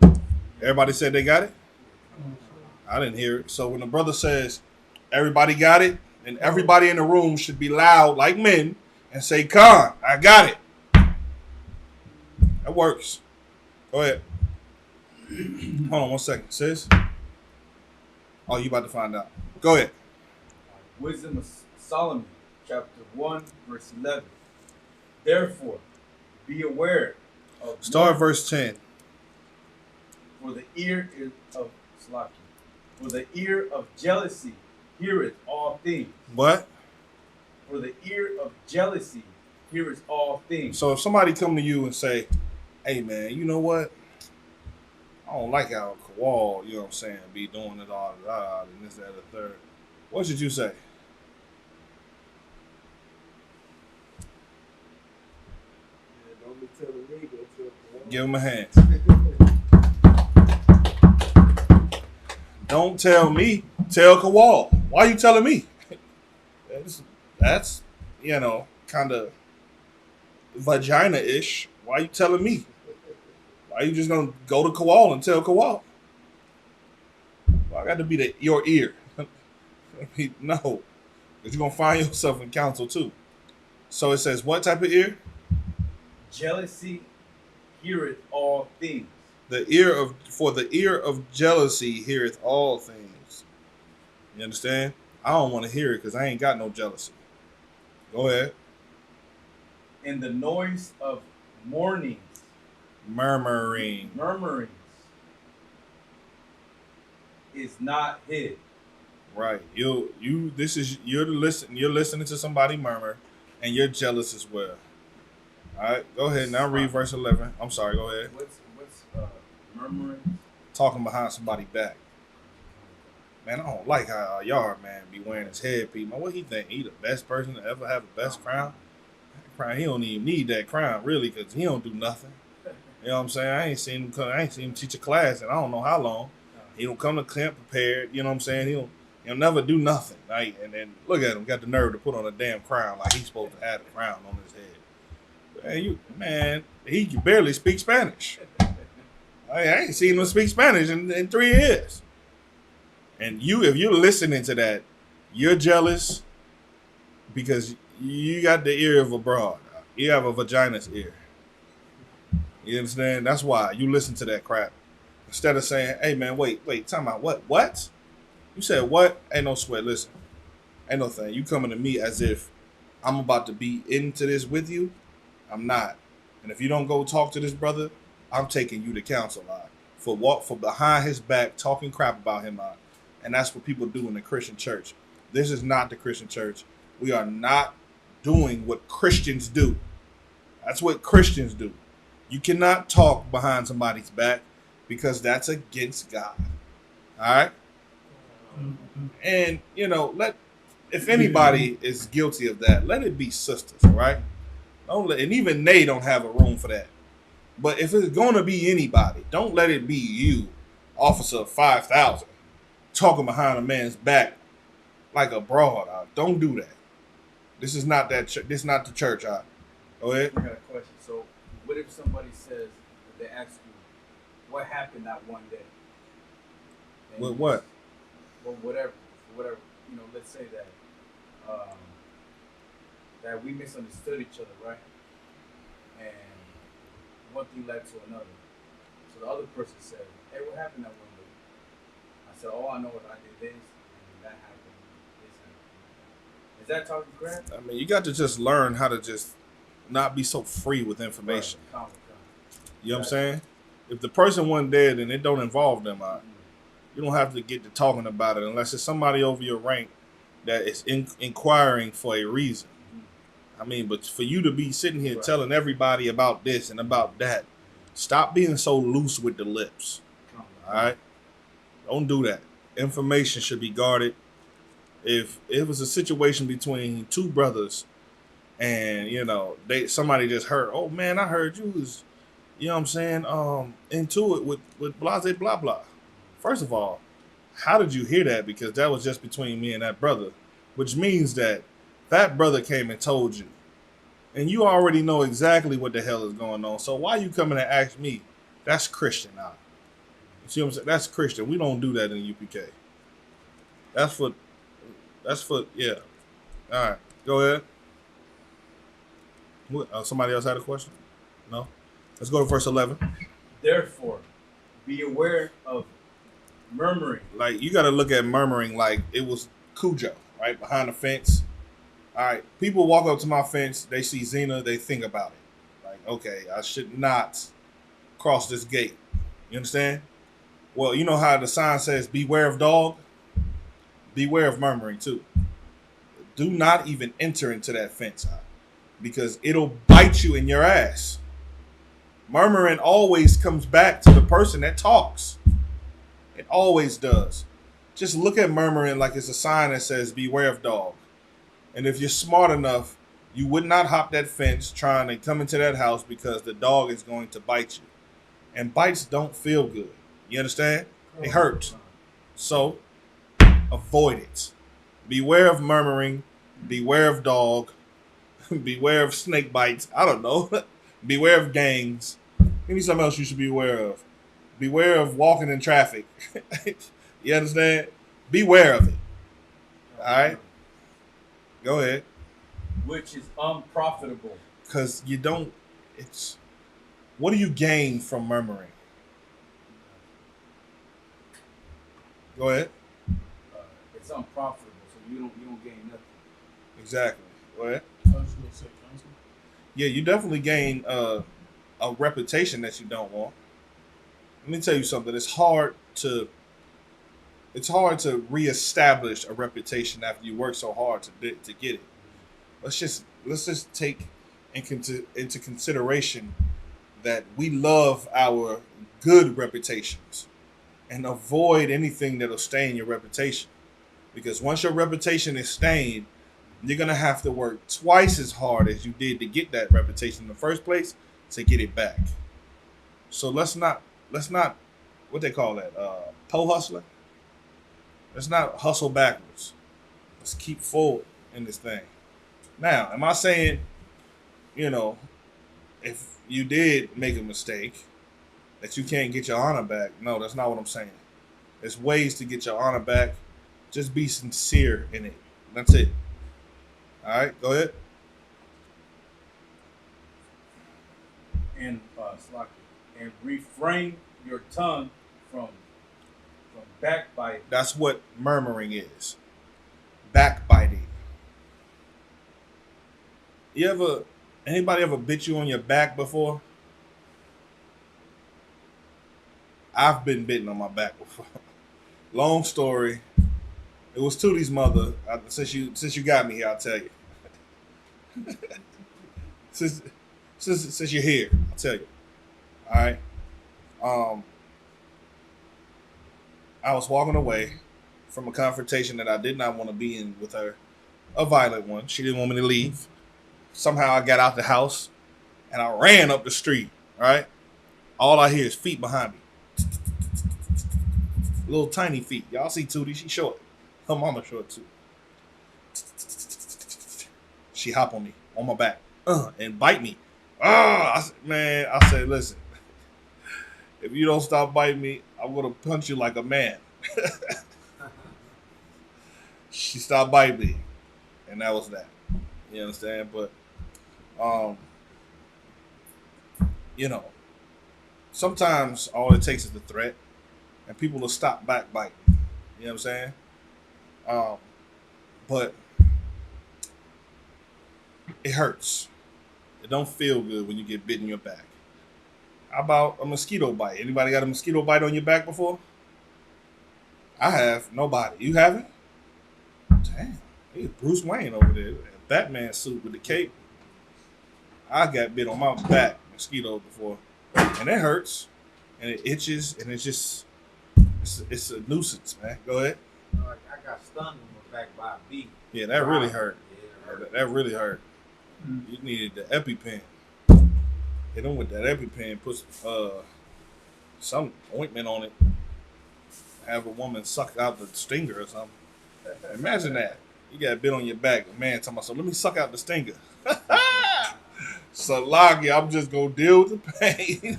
Everybody said they got it? I didn't hear it. So when the brother says everybody got it, then everybody in the room should be loud like men and say, Khan, I got it. That works. Go ahead. Hold on 1 second, sis. Oh, you about to find out. Go ahead. Wisdom of Solomon, chapter 1, verse 11. Therefore, be aware of Start verse 10. For the ear is of Slaki. For the ear of jealousy heareth all things. What? For the ear of jealousy heareth all things. So if somebody come to you and say, hey man, you know what? I don't like how Kawal, you know what I'm saying, be doing it all and this, that, and the third. What should you say? Don't be telling me, go tell Kawhi. Give him a hand. Don't tell me. Tell Kawal. Why you telling me? That's kind of vagina-ish. Why you telling me? Why you just gonna go to Kawal and tell Kawal? Well, I got to be your ear. No, because you're gonna find yourself in council too. So it says, what type of ear? Jealousy heareth all things. The ear of jealousy heareth all things. You understand? I don't want to hear it because I ain't got no jealousy. Go ahead. And the noise of mournings, Murmuring. murmurings, is not hid. Right. You're listening to somebody murmur and you're jealous as well. All right, go ahead. Now read verse 11. I'm sorry, go ahead. What's murmuring? Talking behind somebody's back. Man, I don't like how y'all man be wearing his headpiece. Man, what he think? He the best person to ever have the best crown? Crown, he don't even need that crown, really, because he don't do nothing. You know what I'm saying? I ain't seen him teach a class in I don't know how long. He don't come to camp prepared. You know what I'm saying? He'll never do nothing. Right? And then look at him, got the nerve to put on a damn crown like he's supposed to have a crown on his head. Man, he can barely speak Spanish. I ain't seen him speak Spanish in 3 years. And if you're listening to that, you're jealous because you got the ear of a broad. You have a vagina's ear. You understand? That's why you listen to that crap. Instead of saying, hey man, wait, time out. What? You said what? Ain't no sweat. Listen, ain't no thing. You coming to me as if I'm about to be into this with you. I'm not. And if you don't go talk to this brother, I'm taking you to counsel for behind his back, talking crap about him out. And that's what people do in the Christian church. This is not the Christian church. We are not doing what Christians do. That's what Christians do. You cannot talk behind somebody's back because that's against God. All right? And, if anybody is guilty of that, let it be sisters, all right? And even they don't have a room for that. But if it's going to be anybody, don't let it be you, Officer 5000, talking behind a man's back like a broad. Don't do that. This is not that. This is not the church. Go ahead. I got a question. So, what if somebody says, they ask you, what happened that one day? And With what? Well, whatever. Let's say that that we misunderstood each other, right? And one thing led to another. So the other person said, hey, what happened that one day? I said, all I know is I did this, and that happened, this happened. Is that talking crap? I mean, you got to just learn how to just not be so free with information. Right. You know what I'm saying? If the person wasn't dead and it don't involve them, you don't have to get to talking about it unless it's somebody over your rank that is inquiring for a reason. I mean, but for you to be sitting here telling everybody about this and about that, stop being so loose with the lips. All right? Don't do that. Information should be guarded. If it was a situation between two brothers and, somebody just heard, oh man, I heard you was, you know what I'm saying, into it with blase blah blah. First of all, how did you hear that? Because that was just between me and that brother, which means that brother came and told you. And you already know exactly what the hell is going on. So why you coming to ask me That's Christian now. You see what I'm saying? That's Christian. We don't do that in UPK. That's for. Yeah. All right. Go ahead. Somebody else had a question? No. Let's go to verse 11. Therefore, be aware of murmuring. Like you got to look at murmuring like it was Cujo, right behind the fence. All right. People walk up to my fence. They see Xena. They think about it. Like, okay, I should not cross this gate. You understand? Well, you know how the sign says, beware of dog? Beware of murmuring too. Do not even enter into that fence because it'll bite you in your ass. Murmuring always comes back to the person that talks. It always does. Just look at murmuring like it's a sign that says, beware of dog. And if you're smart enough, you would not hop that fence trying to come into that house because the dog is going to bite you. And bites don't feel good. You understand? It hurts. So, avoid it. Beware of murmuring. Beware of dog. Beware of snake bites. I don't know. Beware of gangs. Give me something else you should be aware of. Beware of walking in traffic. You understand? Beware of it. All right? Go ahead. Which is unprofitable. Because you don't, it's, what do you gain from murmuring? Go ahead. It's unprofitable, so you don't gain nothing. Exactly. Go ahead. I was going to say counsel. Yeah, you definitely gain a reputation that you don't want. Let me tell you something. It's hard to reestablish a reputation after you work so hard to get it. Let's just take into consideration that we love our good reputations and avoid anything that'll stain your reputation. Because once your reputation is stained, you're gonna have to work twice as hard as you did to get that reputation in the first place to get it back. So let's not what they call that, po hustling. Let's not hustle backwards. Let's keep forward in this thing. Now, am I saying, if you did make a mistake, that you can't get your honor back? No, that's not what I'm saying. There's ways to get your honor back. Just be sincere in it. That's it. All right, go ahead. And and refrain your tongue from backbiting. That's what murmuring is. Backbiting. Anybody ever bit you on your back before? I've been bitten on my back before. Long story. It was Tootie's mother. Since you got me here, I'll tell you. since you're here, I'll tell you. All right. I was walking away from a confrontation that I did not want to be in with her, a violent one. She didn't want me to leave. Somehow I got out the house and I ran up the street. All right. All I hear is feet behind me. Little tiny feet. Y'all see Tootie? She short. Her mama short too. She hop on me, on my back, and bite me. I said, listen, if you don't stop biting me, I'm gonna punch you like a man. She stopped biting me, and that was that. You understand? But, sometimes all it takes is the threat, and people will stop backbiting. You know what I'm saying? But it hurts. It don't feel good when you get bit in your back. How about a mosquito bite? Anybody got a mosquito bite on your back before? I have. Nobody. You haven't? Damn. Hey, Bruce Wayne over there. Batman suit with the cape. I got bit on my back, mosquito before. And it hurts. And it itches. And it's a nuisance, man. Go ahead. I got stung on my back by a bee. Yeah, that really hurt. Yeah, That really hurt. You needed the EpiPen. Hit them with that EpiPen. Put some ointment on it. Have a woman suck out the stinger or something. Imagine that. You got bit on your back. A man talking about, so let me suck out the stinger. So, Loggy, I'm just going to deal with the pain.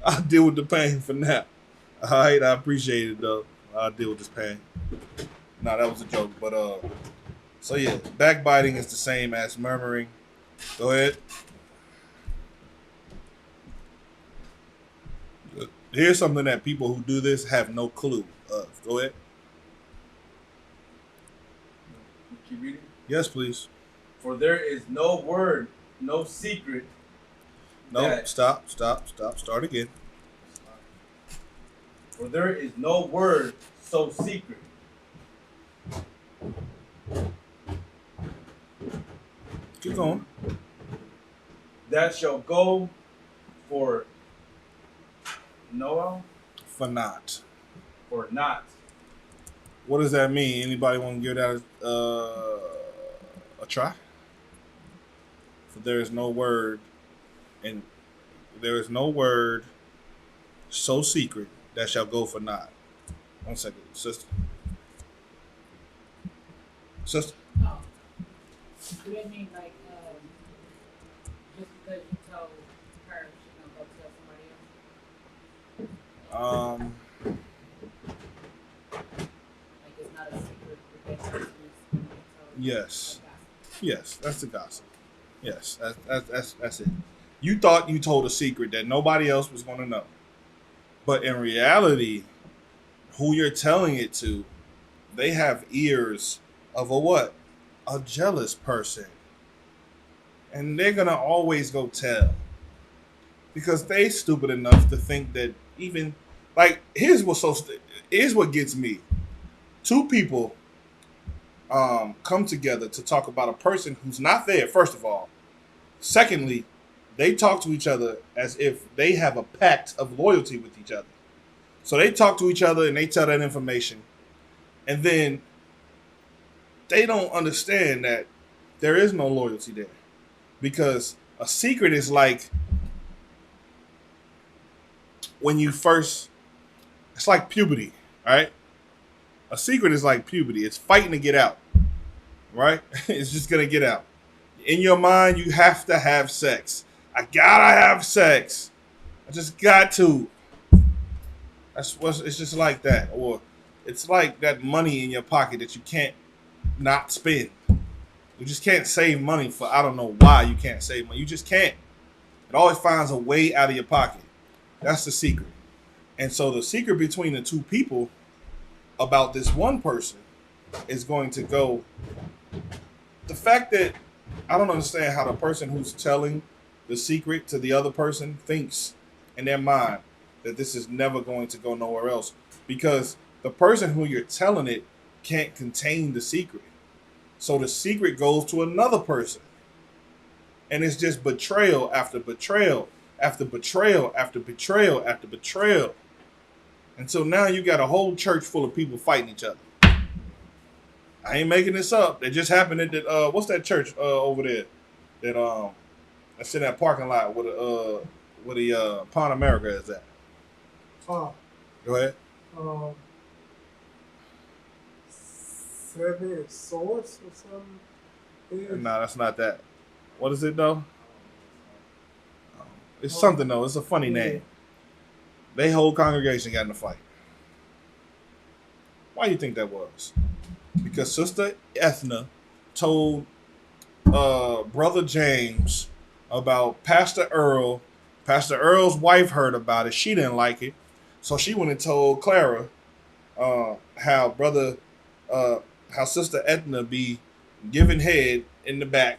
I'll deal with the pain for now. All right, I appreciate it though. I'll deal with this pain. Nah, that was a joke, but so yeah, backbiting is the same as murmuring. Go ahead. Here's something that people who do this have no clue of. Go ahead. Keep reading. Yes, please. For there is no word, no secret. No, that- stop. Start again. For there is no word so secret Keep going. that shall go for Noah For not. or not. What does that mean? Anybody want to give that a try? For there is no word, and there is no word so secret that shall go for naught. 1 second, sister. Sister. Oh. Do that mean like just because you told her she gonna go tell somebody else? Like it's not a secret that that person is gonna get told. Yes. Like that. Yes, that's the gossip. Yes, that's it. You thought you told a secret that nobody else was going to know. But in reality, who you're telling it to, they have ears of a what? A jealous person. And they're going to always go tell. Because they stupid enough to think that even, like, here's what gets me. Two people come together to talk about a person who's not there, first of all. Secondly, they talk to each other as if they have a pact of loyalty with each other. So they talk to each other and they tell that information. And then they don't understand that there is no loyalty there. Because a secret is like when you first, it's like puberty, right? A secret is like puberty. It's fighting to get out, right? It's just going to get out. In your mind, you have to have sex. I gotta have sex. I just got to. It's just like that. Or it's like that money in your pocket that you can't not spend. You just can't save money for, I don't know why you can't save money. You just can't. It always finds a way out of your pocket. That's the secret. And so the secret between the two people about this one person is going to go. The fact that I don't understand how the person who's telling the secret to the other person thinks in their mind that this is never going to go nowhere else, because the person who you're telling it can't contain the secret. So the secret goes to another person. And it's just betrayal after betrayal after betrayal after betrayal after betrayal. Until now you got a whole church full of people fighting each other. I ain't making this up. That just happened at that what's that church over there that that's in that parking lot where the Pond America is at. Oh, Go ahead. 7 Source or something. No, that's not that. What is it though? It's something though. It's a funny name. They whole congregation got in a fight. Why do you think that was? Because Sister Ethna told Brother James about Pastor Earl. Pastor Earl's wife heard about it. She didn't like it. So she went and told Clara how Sister Ethna be giving head in the back,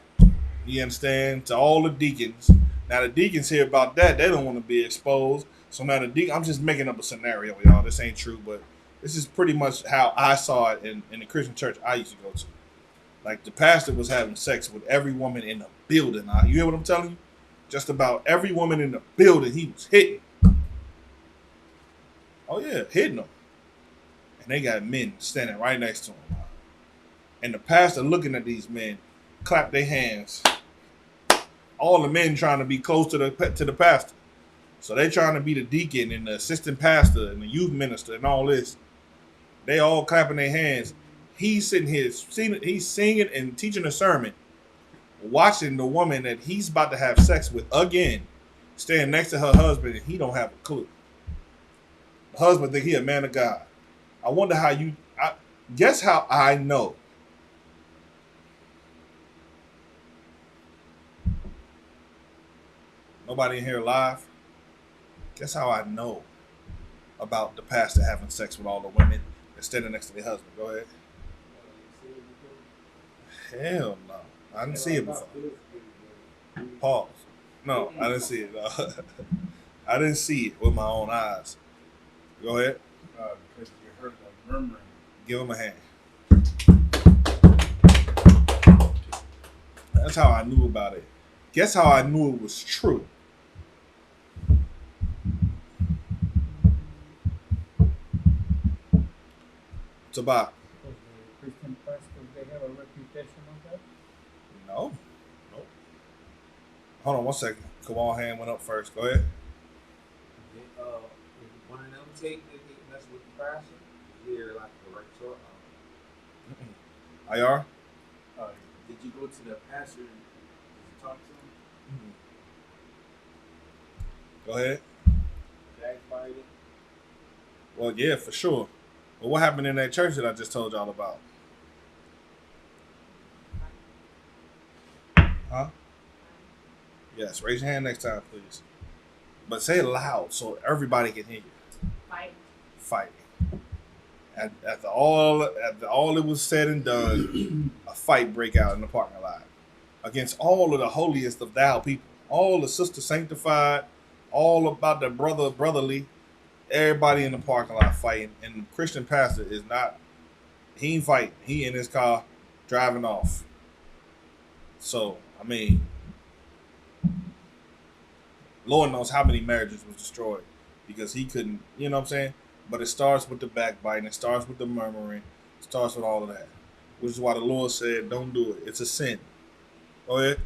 you understand, to all the deacons. Now the deacons hear about that. They don't want to be exposed. So now the deacon, I'm just making up a scenario, y'all. This ain't true, but this is pretty much how I saw it in the Christian church I used to go to. Like the pastor was having sex with every woman in the building. You hear what I'm telling you? Just about every woman in the building he was hitting. Oh yeah, hitting them. And they got men standing right next to him. And the pastor looking at these men, clap their hands. All the men trying to be close to the pastor. So they trying to be the deacon and the assistant pastor and the youth minister and all this. They all clapping their hands. He's sitting here, he's singing and teaching a sermon, watching the woman that he's about to have sex with again, Standing next to her husband, and he don't have a clue. The husband think he a man of God. I wonder how you. Guess how I know. Nobody in here live. Guess how I know about the pastor having sex with all the women and standing next to their husband. Go ahead. Hell no. I didn't see it before. Pause. No, I didn't see it. No. I didn't see it with my own eyes. Go ahead. Because you heard the murmuring. Give him a hand. That's how I knew about it. Guess how I knew it was true. It's about. Christian pastors, they have a reputation of that? No. Nope. Hold on one second. Come on, hand went up first. Go ahead. If one of them take that they mess with the pastor, they're like the right sort. IR? Did you go to the pastor? Did you talk to him? Go ahead. Backbiting. Well, yeah, for sure. But what happened in that church that I just told y'all about? Huh? Yes, raise your hand next time, please. But say it loud so everybody can hear you. Fighting. After all it was said and done, a fight break out in the parking lot against all of the holiest of thou people, all the sister sanctified, all about the brotherly. Everybody in the parking lot fighting, and the Christian pastor is not. He ain't fighting. He in his car driving off. So I mean, Lord knows how many marriages was destroyed because he couldn't. You know what I'm saying? But it starts with the backbiting. It starts with the murmuring. It starts with all of that, which is why the Lord said, "Don't do it. It's a sin." Go ahead.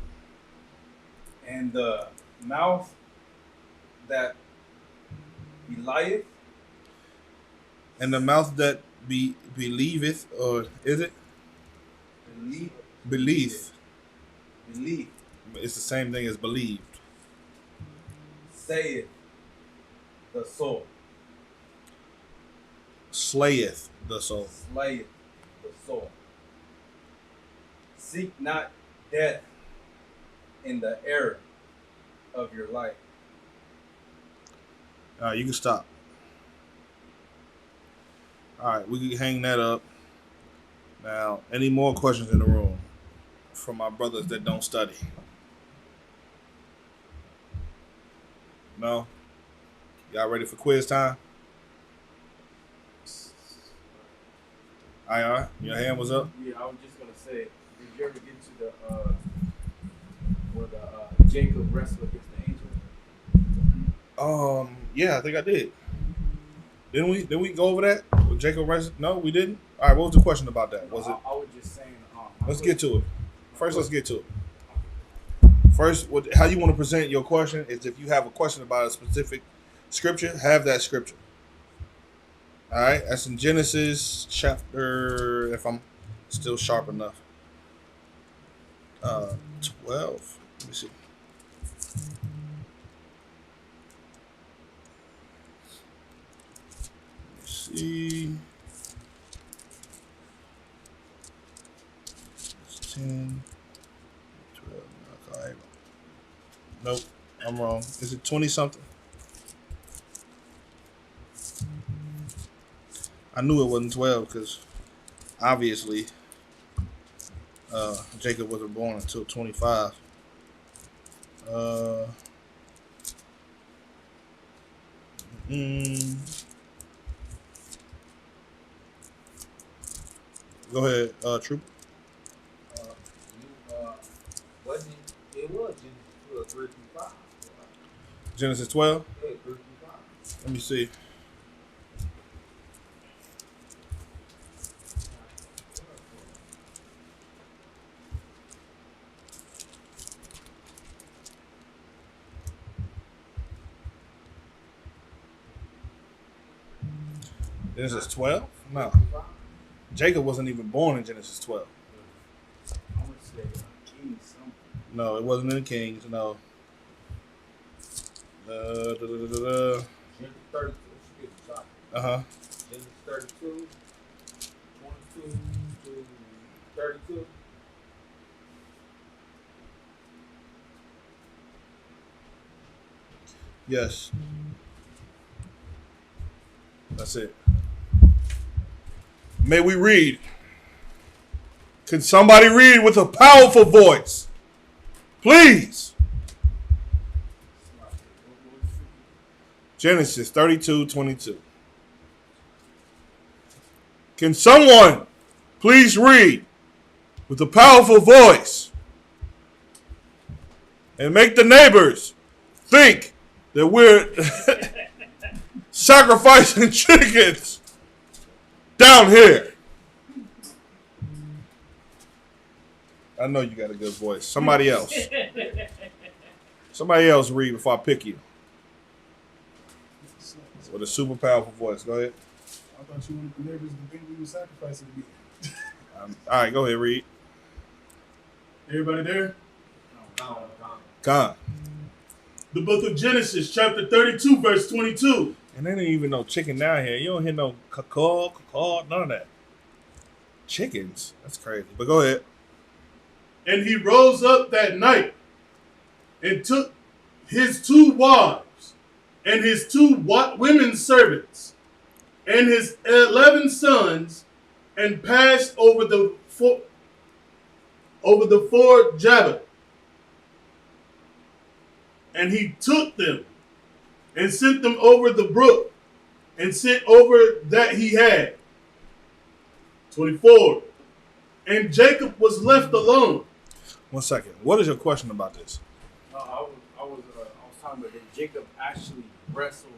And the mouth that belieth, And the mouth that believeth, or is it belief? believe, It's the same thing as believed. saith the soul, Slayeth the soul. slayeth the soul. Seek not death in the error of your life. All right, you can stop. All right, we can hang that up. Now, any more questions in the room from my brothers that don't study? No? Y'all ready for quiz time? IR, your hand was up? Yeah, I was just gonna say, did you ever get to the where the Jacob wrestled against the angel? Yeah, I think I did. Didn't we? Did we go over that? With Jacob Rice? No, we didn't. All right, what was the question about that? Was it? I was just saying. Let's get to it. First, let's get to it. First, how you want to present your question is if you have a question about a specific scripture, have that scripture. All right, that's in Genesis chapter, if I'm still sharp enough. 12. Let me see. See, it's 10, 12. Okay. Nope, I'm wrong. Is it 20 something? I knew it wasn't 12 because obviously Jacob wasn't born until 25. Go ahead, Troop. Wasn't it? It was Genesis 12, 3 through 5. Genesis 12. Yeah, 3 through 5. Let me see. Genesis 12? No. Jacob wasn't even born in Genesis 12. I would say King something. No, it wasn't in the Kings. No. Genesis 32. Excuse me, sorry. Uh-huh. Genesis 32, 22 to 32. Yes. That's it. May we read? Can somebody read with a powerful voice? Please. Genesis 32:22. Can someone please read with a powerful voice and make the neighbors think that we're sacrificing chickens down here? I know you got a good voice. Somebody else. Somebody else read before I pick you. With a super powerful voice. Go ahead. I thought you wanted the neighbors to think we were sacrificing meat. All right, go ahead, read. Everybody there? Con. The book of Genesis, chapter 32, verse 22. And there ain't even no chicken down here. You don't hear no caw, none of that. Chickens? That's crazy. But go ahead. And he rose up that night and took his 2 wives and his 2 women servants and his 11 sons and passed over the ford Jabbok. And he took them and sent them over the brook and sent over that he had. 24. And Jacob was left alone. 1 second. What is your question about this? I was talking about that Jacob actually wrestled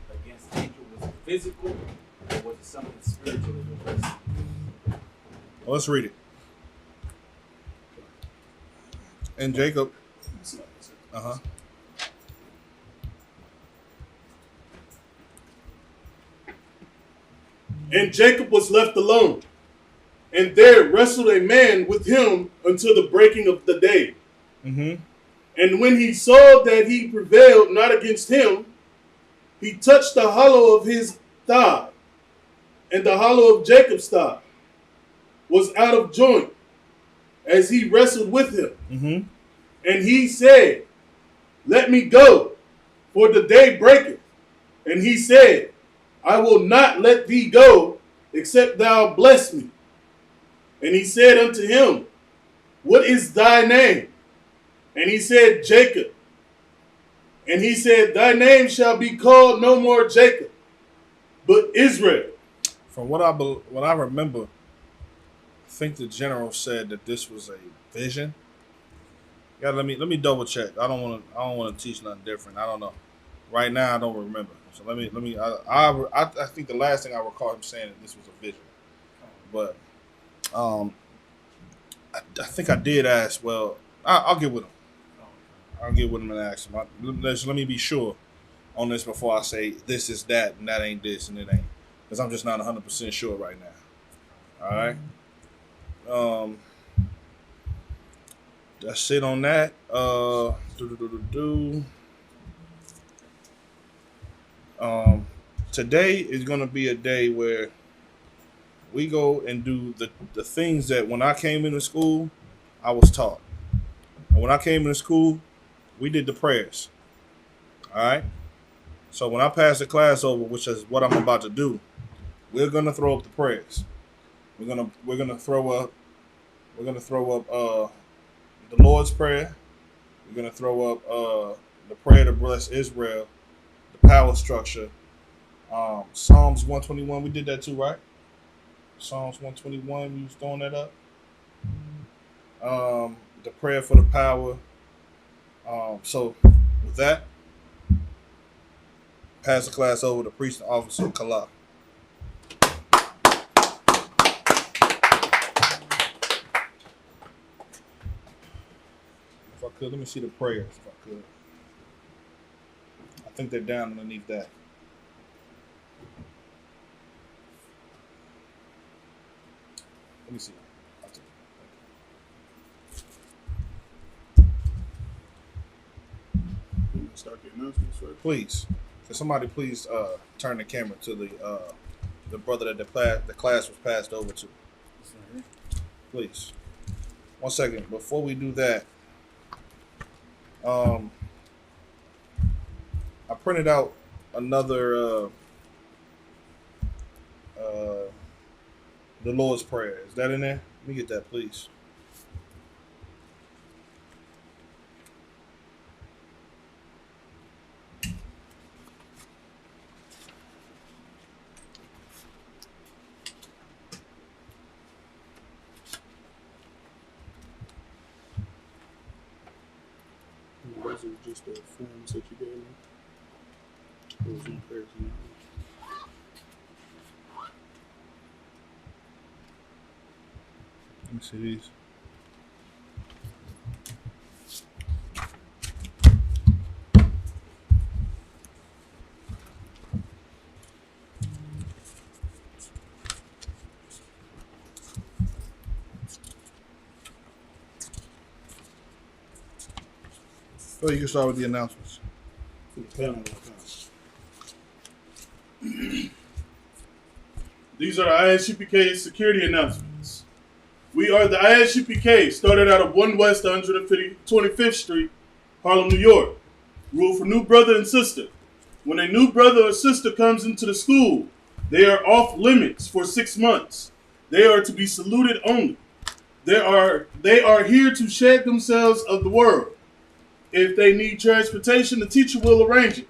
against angel. Was it physical or was it something spiritual that he wrestled? Well, let's read it. And Jacob. Uh-huh. And Jacob was left alone, and there wrestled a man with him until the breaking of the day. Mm-hmm. And when he saw that he prevailed not against him, he touched the hollow of his thigh, and the hollow of Jacob's thigh was out of joint as he wrestled with him. Mm-hmm. And he said, "Let me go, for the day breaketh." And he said, "I will not let thee go, except thou bless me." And he said unto him, "What is thy name?" And he said, "Jacob." And he said, "Thy name shall be called no more Jacob, but Israel." From what I remember, I think the general said that this was a vision. Yeah, let me double check. I don't want to teach nothing different. I don't know. Right now, I don't remember. So let me. I think the last thing I recall him saying that this was a vision, but I think I did ask. Well, I'll get with him. I'll get with him and ask him. Let me be sure on this before I say this is that and that ain't this and it ain't, because I'm just not 100% sure right now. All right. That's it on that. Today is going to be a day where we go and do the things that when I came into school, I was taught. And when I came into school, we did the prayers. All right. So when I pass the class over, which is what I'm about to do, we're gonna throw up the prayers. We're gonna throw up the Lord's Prayer. We're gonna throw up the prayer to bless Israel, the power structure. Psalms 121, we did that too, right? Psalms 121, we was throwing that up. The prayer for the power. So with that, pass the class over to Priest and Officer Kala. If I could, let me see the prayers, if I could. I think they're down underneath that. Let me see. I'll take it. Start the announcements first. Please. Can somebody please turn the camera to the brother that the class was passed over to? Please. 1 second. Before we do that, I printed out another the Lord's Prayer. Is that in there? Let me get that, please. Was it just the forms that you gave me? Or was it prayers and Let me see these. So you can start with the announcements. These are the ISUPK security announcements. We are the ISUPK, started out of 1 West 125th Street, Harlem, New York. Rule for new brother and sister. When a new brother or sister comes into the school, they are off limits for 6 months. They are to be saluted only. They are here to shed themselves of the world. If they need transportation, the teacher will arrange it.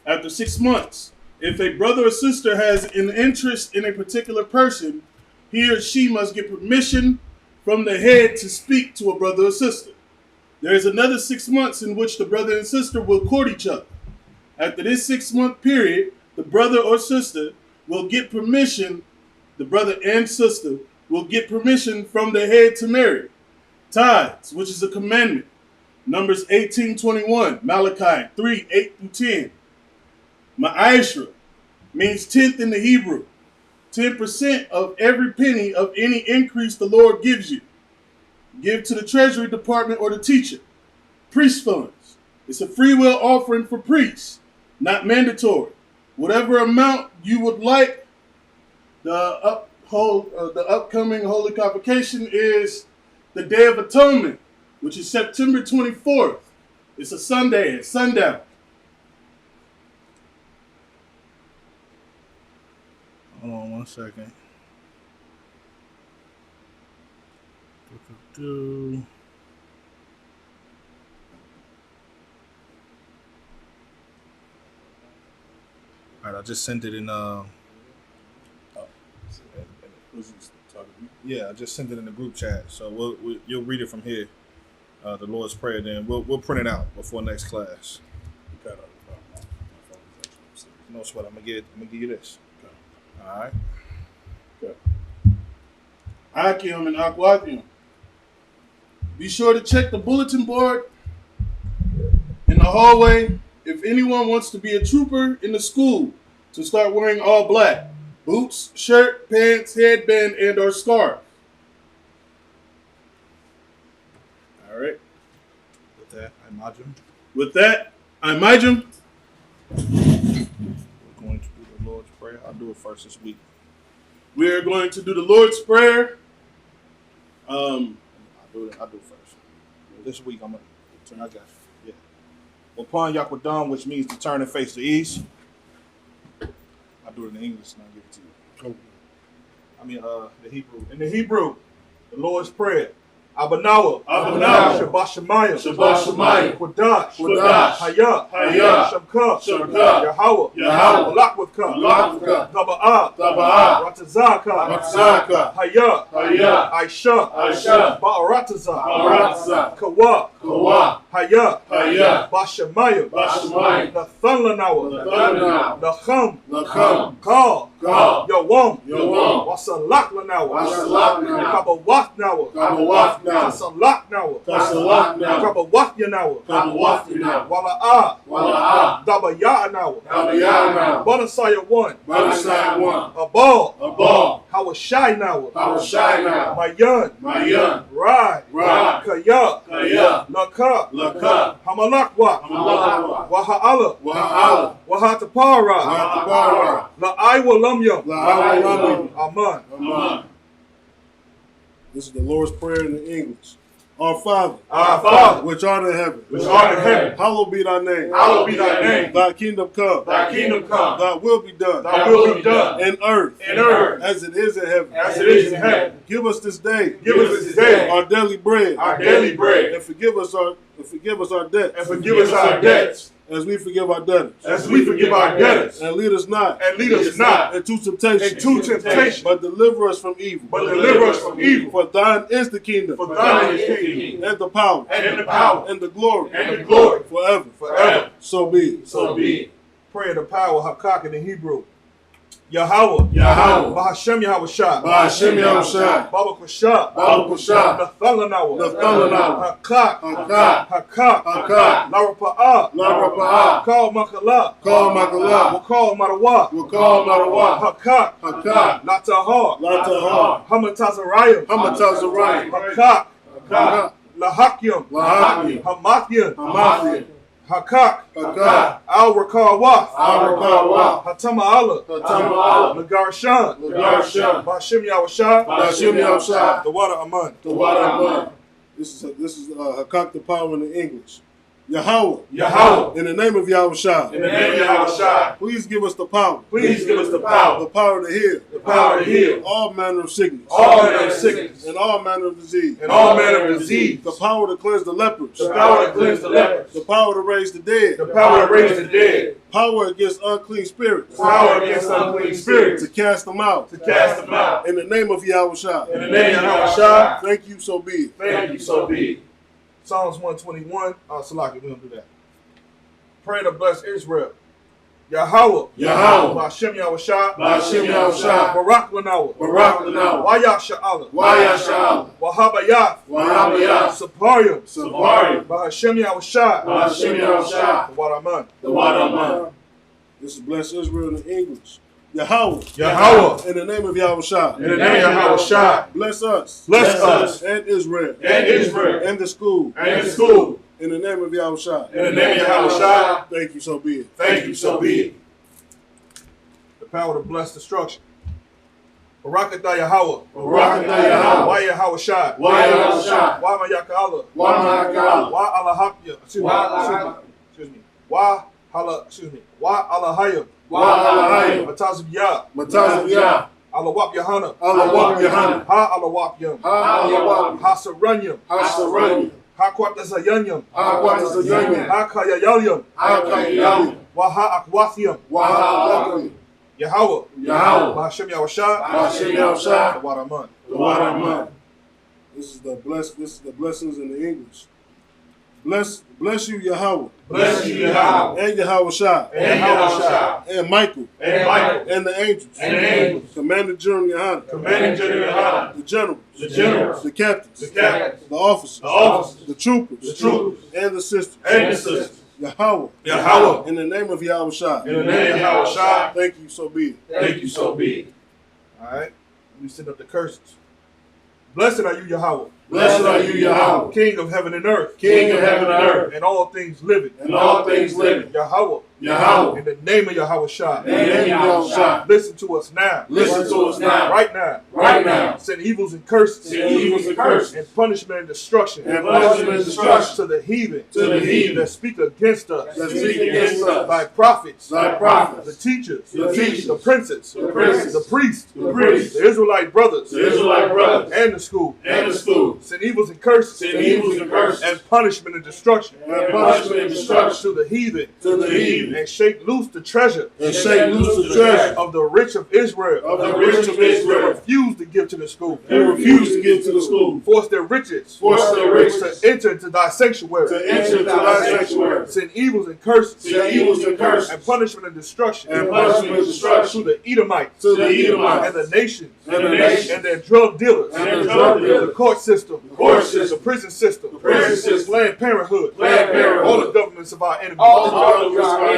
After 6 months, if a brother or sister has an interest in a particular person, he or she must get permission from the head to speak to a brother or sister. There is another 6 months in which the brother and sister will court each other. After this 6-month period, the brother or sister will get permission, the brother and sister will get permission from the head to marry. Tithes, which is a commandment. Numbers 18:21, Malachi 3:8-10. Ma'ashra means tenth in the Hebrew. 10% of every penny of any increase the Lord gives you. Give to the Treasury Department or the teacher. Priest funds. It's a free will offering for priests, not mandatory. Whatever amount you would like, the upcoming Holy Convocation is the Day of Atonement, which is September 24th. It's a Sunday at sundown. Hold on 1 second. All right, I just sent it in. Yeah, I just sent it in the group chat. So you'll read it from here. The Lord's Prayer. Then we'll print it out before next class. No sweat. I'm gonna give you this. All right. Okay. Akim and Aquakim. Be sure to check the bulletin board in the hallway if anyone wants to be a trooper in the school to start wearing all black. Boots, shirt, pants, headband, and or scarf. All right. With that, I imagine. We're going to do the Lord's Prayer. I'll do it first this week. We are going to do the Lord's Prayer. I'll do it first. This week I'm gonna turn. I got you. Yeah. Upon Yakwadam, which means to turn and face the east. I'll do it in English and I'll give it to you. I mean, the Hebrew. In the Hebrew, the Lord's Prayer. Abanawa, Shabbat Shemayim, Quadash, Hayah, Shamka, Yahweh, Malakwaka, Taba'ah, Ratazaka, Hayah, Aisha, Ba'arataza, Kawa, Hayah, Bashamayim, Nathan Nacham, Kal, Yawam, Wasalak Lanawa, Kabawaf Nawa, Tasalak Nawa, Kabawaf Yanawa, Wala'ah, Dabaya Nawa, Banasaya 1, Abal, Hawashai Nawa, Mayan, Rai, Kaya, Laka, Hamalakwa. Hamalakwa. Waha'ala. Waha'ala. Wahatapara. Wahatapara. La'aiwalamyam. La'aiwalamyam. Amen. Amen. This is the Lord's Prayer in English. Our Father, which art in heaven, hallowed be thy name. Thy kingdom come. Thy will be done. In earth, as it is in heaven. Give us this day. Our daily bread. And forgive us our debts. As we forgive our debtors. And lead us not into temptation. But deliver us from evil. For thine is the kingdom. And the power. And the glory. Forever. So be it. Pray the power Hakak in the Hebrew. Yahweh. Bahashem Yahweh Shah. Baba Kusha. Nathalanawa. Hakak. Larapa'ah. Call Makala. Wakal Marawa. Hakak. Latahar. Hamatazarayim. Hakak. Lahakyam. Hamathian. Hakak. Al-Rakawa. Hatama Allah. Nagarshan. Bashim Yahweh. The water Aman. This is Hakak the power in the English. Yahweh. In the name of Yahushua. Please give us the power. The power to heal. All manner of sickness. And all manner of disease. The power to cleanse the lepers. The power to raise the dead. Power against unclean spirits. To cast them out. In the name of Yahushua. Thank you, so be it. Psalms 121. Salaki, we don't do that. Pray to bless Israel. Yahweh. Ba'ashem Yahushua. Barak Lanawa. Wayash Allah. Wahabayath. Saparium. Ba'ashem Yahushua. The Wadaman. This is bless Israel in English. Yahweh. In the name of Yahushua. Bless us. And Israel. And the school. In the name of Yahushua. Thank you, so be it. The power to bless destruction. Barakatah Yahweh. Why Yahweh Shai. Why Mayaka Allah. Why Allahapya. Excuse me. Why Allahayim. Mataziyah. Alawap Yahana. Ha Alawap Yam. Ha Saranyam. Ha Kwatazayanyam. Ha Kayayalyam. Waha Akwathiam. Yahweh. Bahashem Yahushua. The Wadaman. This is the blessings in the English. Bless you, Yahweh. And Yahweh Shai. And Michael. And the angels. Commander General Yohana. The generals. The captains. The officers. The troopers. And the sisters. Yahweh. In the name of Yahushua. Thank you, so be it. All right. We send up the curses. Blessed are you, Yahweh. King of heaven and earth. And all things living. Yahweh. In the name of Yahushua. Listen to us now. Right now. Send evils and curses. And punishment and destruction. To the heathen. That speak against us. Thy prophets. The teachers. The princes. The priests. The Israelite brothers. And the school. Send evils and curses. And punishment and destruction. To the heathen. And shake loose the treasure. Of the rich of Israel. That refuse to give to the school. Force their riches. To enter into thy sanctuary. Send evils and curses. And punishment and destruction. To the Edomites. And the nations. And their drug dealers. The court system. The prison system. Planned Parenthood. All the governments of our enemies.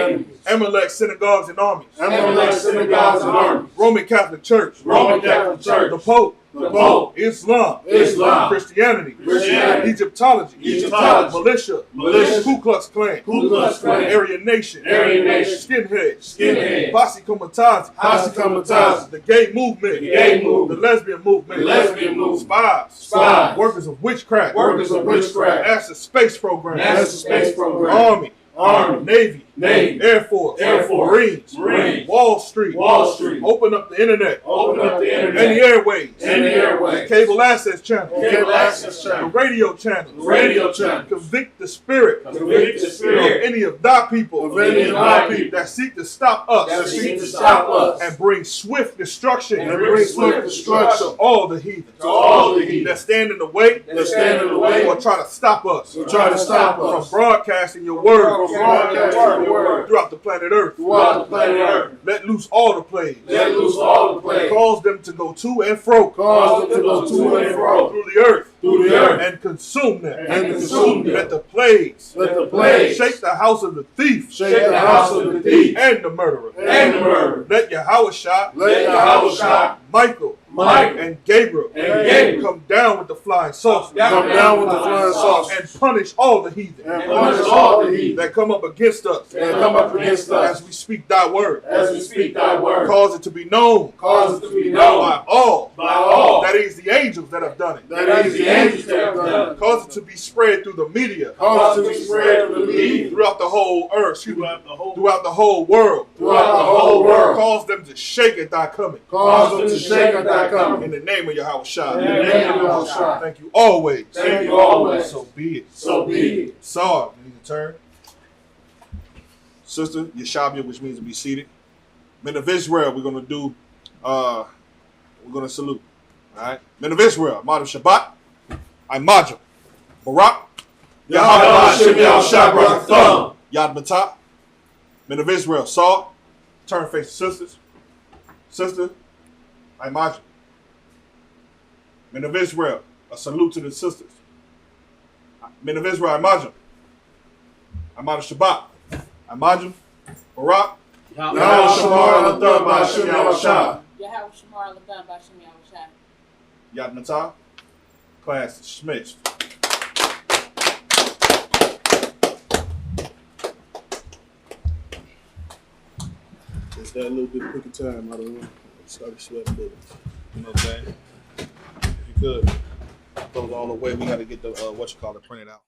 enemies. Amalek synagogues and armies. Amalek synagogues and armies. Roman Catholic Church. Roman Catholic Church. The Pope. The Pope. Islam. Islam. Christianity. Christianity. Egyptology. Egyptology. Militia. Militia. Ku Klux Klan. Ku Klux Klan. Aryan Nation. Aryan Nation. Skinheads. Skinheads. Posse Comitatus. Posse Comitatus. The gay movement. The gay movement. The lesbian movement. The lesbian movement. Spies. Spies. Workers of witchcraft. Workers of witchcraft. NASA space program. NASA space program. Army. Army. Navy. Navy. Air Force. Air Force. Marines. Marines. Wall Street. Wall Street. Open up the internet. Open up the internet. And the airways. And the airways. Cable access channel. Cable access The channel. radio channel. Radio channel. Convict the spirit. Convict the Of spirit any of thy people. of any of thy people That seek to stop us. that seek to stop us And bring swift destruction. and bring swift To destruction all the heathens. to all the heathen That stand in the way. that stand in the way Or try to stop us. to try to stop From us broadcasting your word. from broadcasting your word Throughout the planet Earth. throughout the planet Earth. Let loose all the plagues. Let loose all the plagues. Cause them to go to and fro. Cause them to go to and fro Through the earth. through the earth And consume them. and consume them. Let the plagues. Let the plagues Shake the house of the thief. shake the house of the thief And the murderer. and the murderer. Let Yahushua, Let Yahushua, Michael, Michael, and Gabriel and Gabriel come down with the flying saucers. come down with the flying saucers And punish all the heathen and punish all the heathen that come up against us that come up against as us we speak thy word. as we speak thy word. Cause it to be known Cause it to be known by all by all that is the angels that have done it. that is the angels that have done it. Cause it to be spread through the media Cause it to be spread through the media throughout the whole earth, Throughout the whole throughout the whole world. throughout the whole world. Cause them to shake at thy coming. Cause them to shake at thy In coming. the name of Yahushua. In the name of Yahushua. Thank you always. Thank you always. So be it. So be it. Saw, you need to turn. Sister, Yeshabia, which means to be seated. Men of Israel, we're gonna do we're gonna salute. Alright? Men of Israel, Ma'at Shabbat, Imajah, Barak, Yahweh Shem Yahushua brought the thumb. Yad Matah. Men of Israel, Saw, turn face to sisters. Sister, Imajah. Men of Israel, a salute to the sisters. Men of Israel, Imajah. Imajah Shabbat. Imajah, Barak, Yahweh Shamar Latham by Shem Yahushua. Yahweh Shamar Laban Bashim Yahushua. Yad Matah. Class dismissed. Just that little bit quicker time. I don't know. Started sweating bullets. You know what I'm saying? If you could, those all the way, we got to get the, printed out.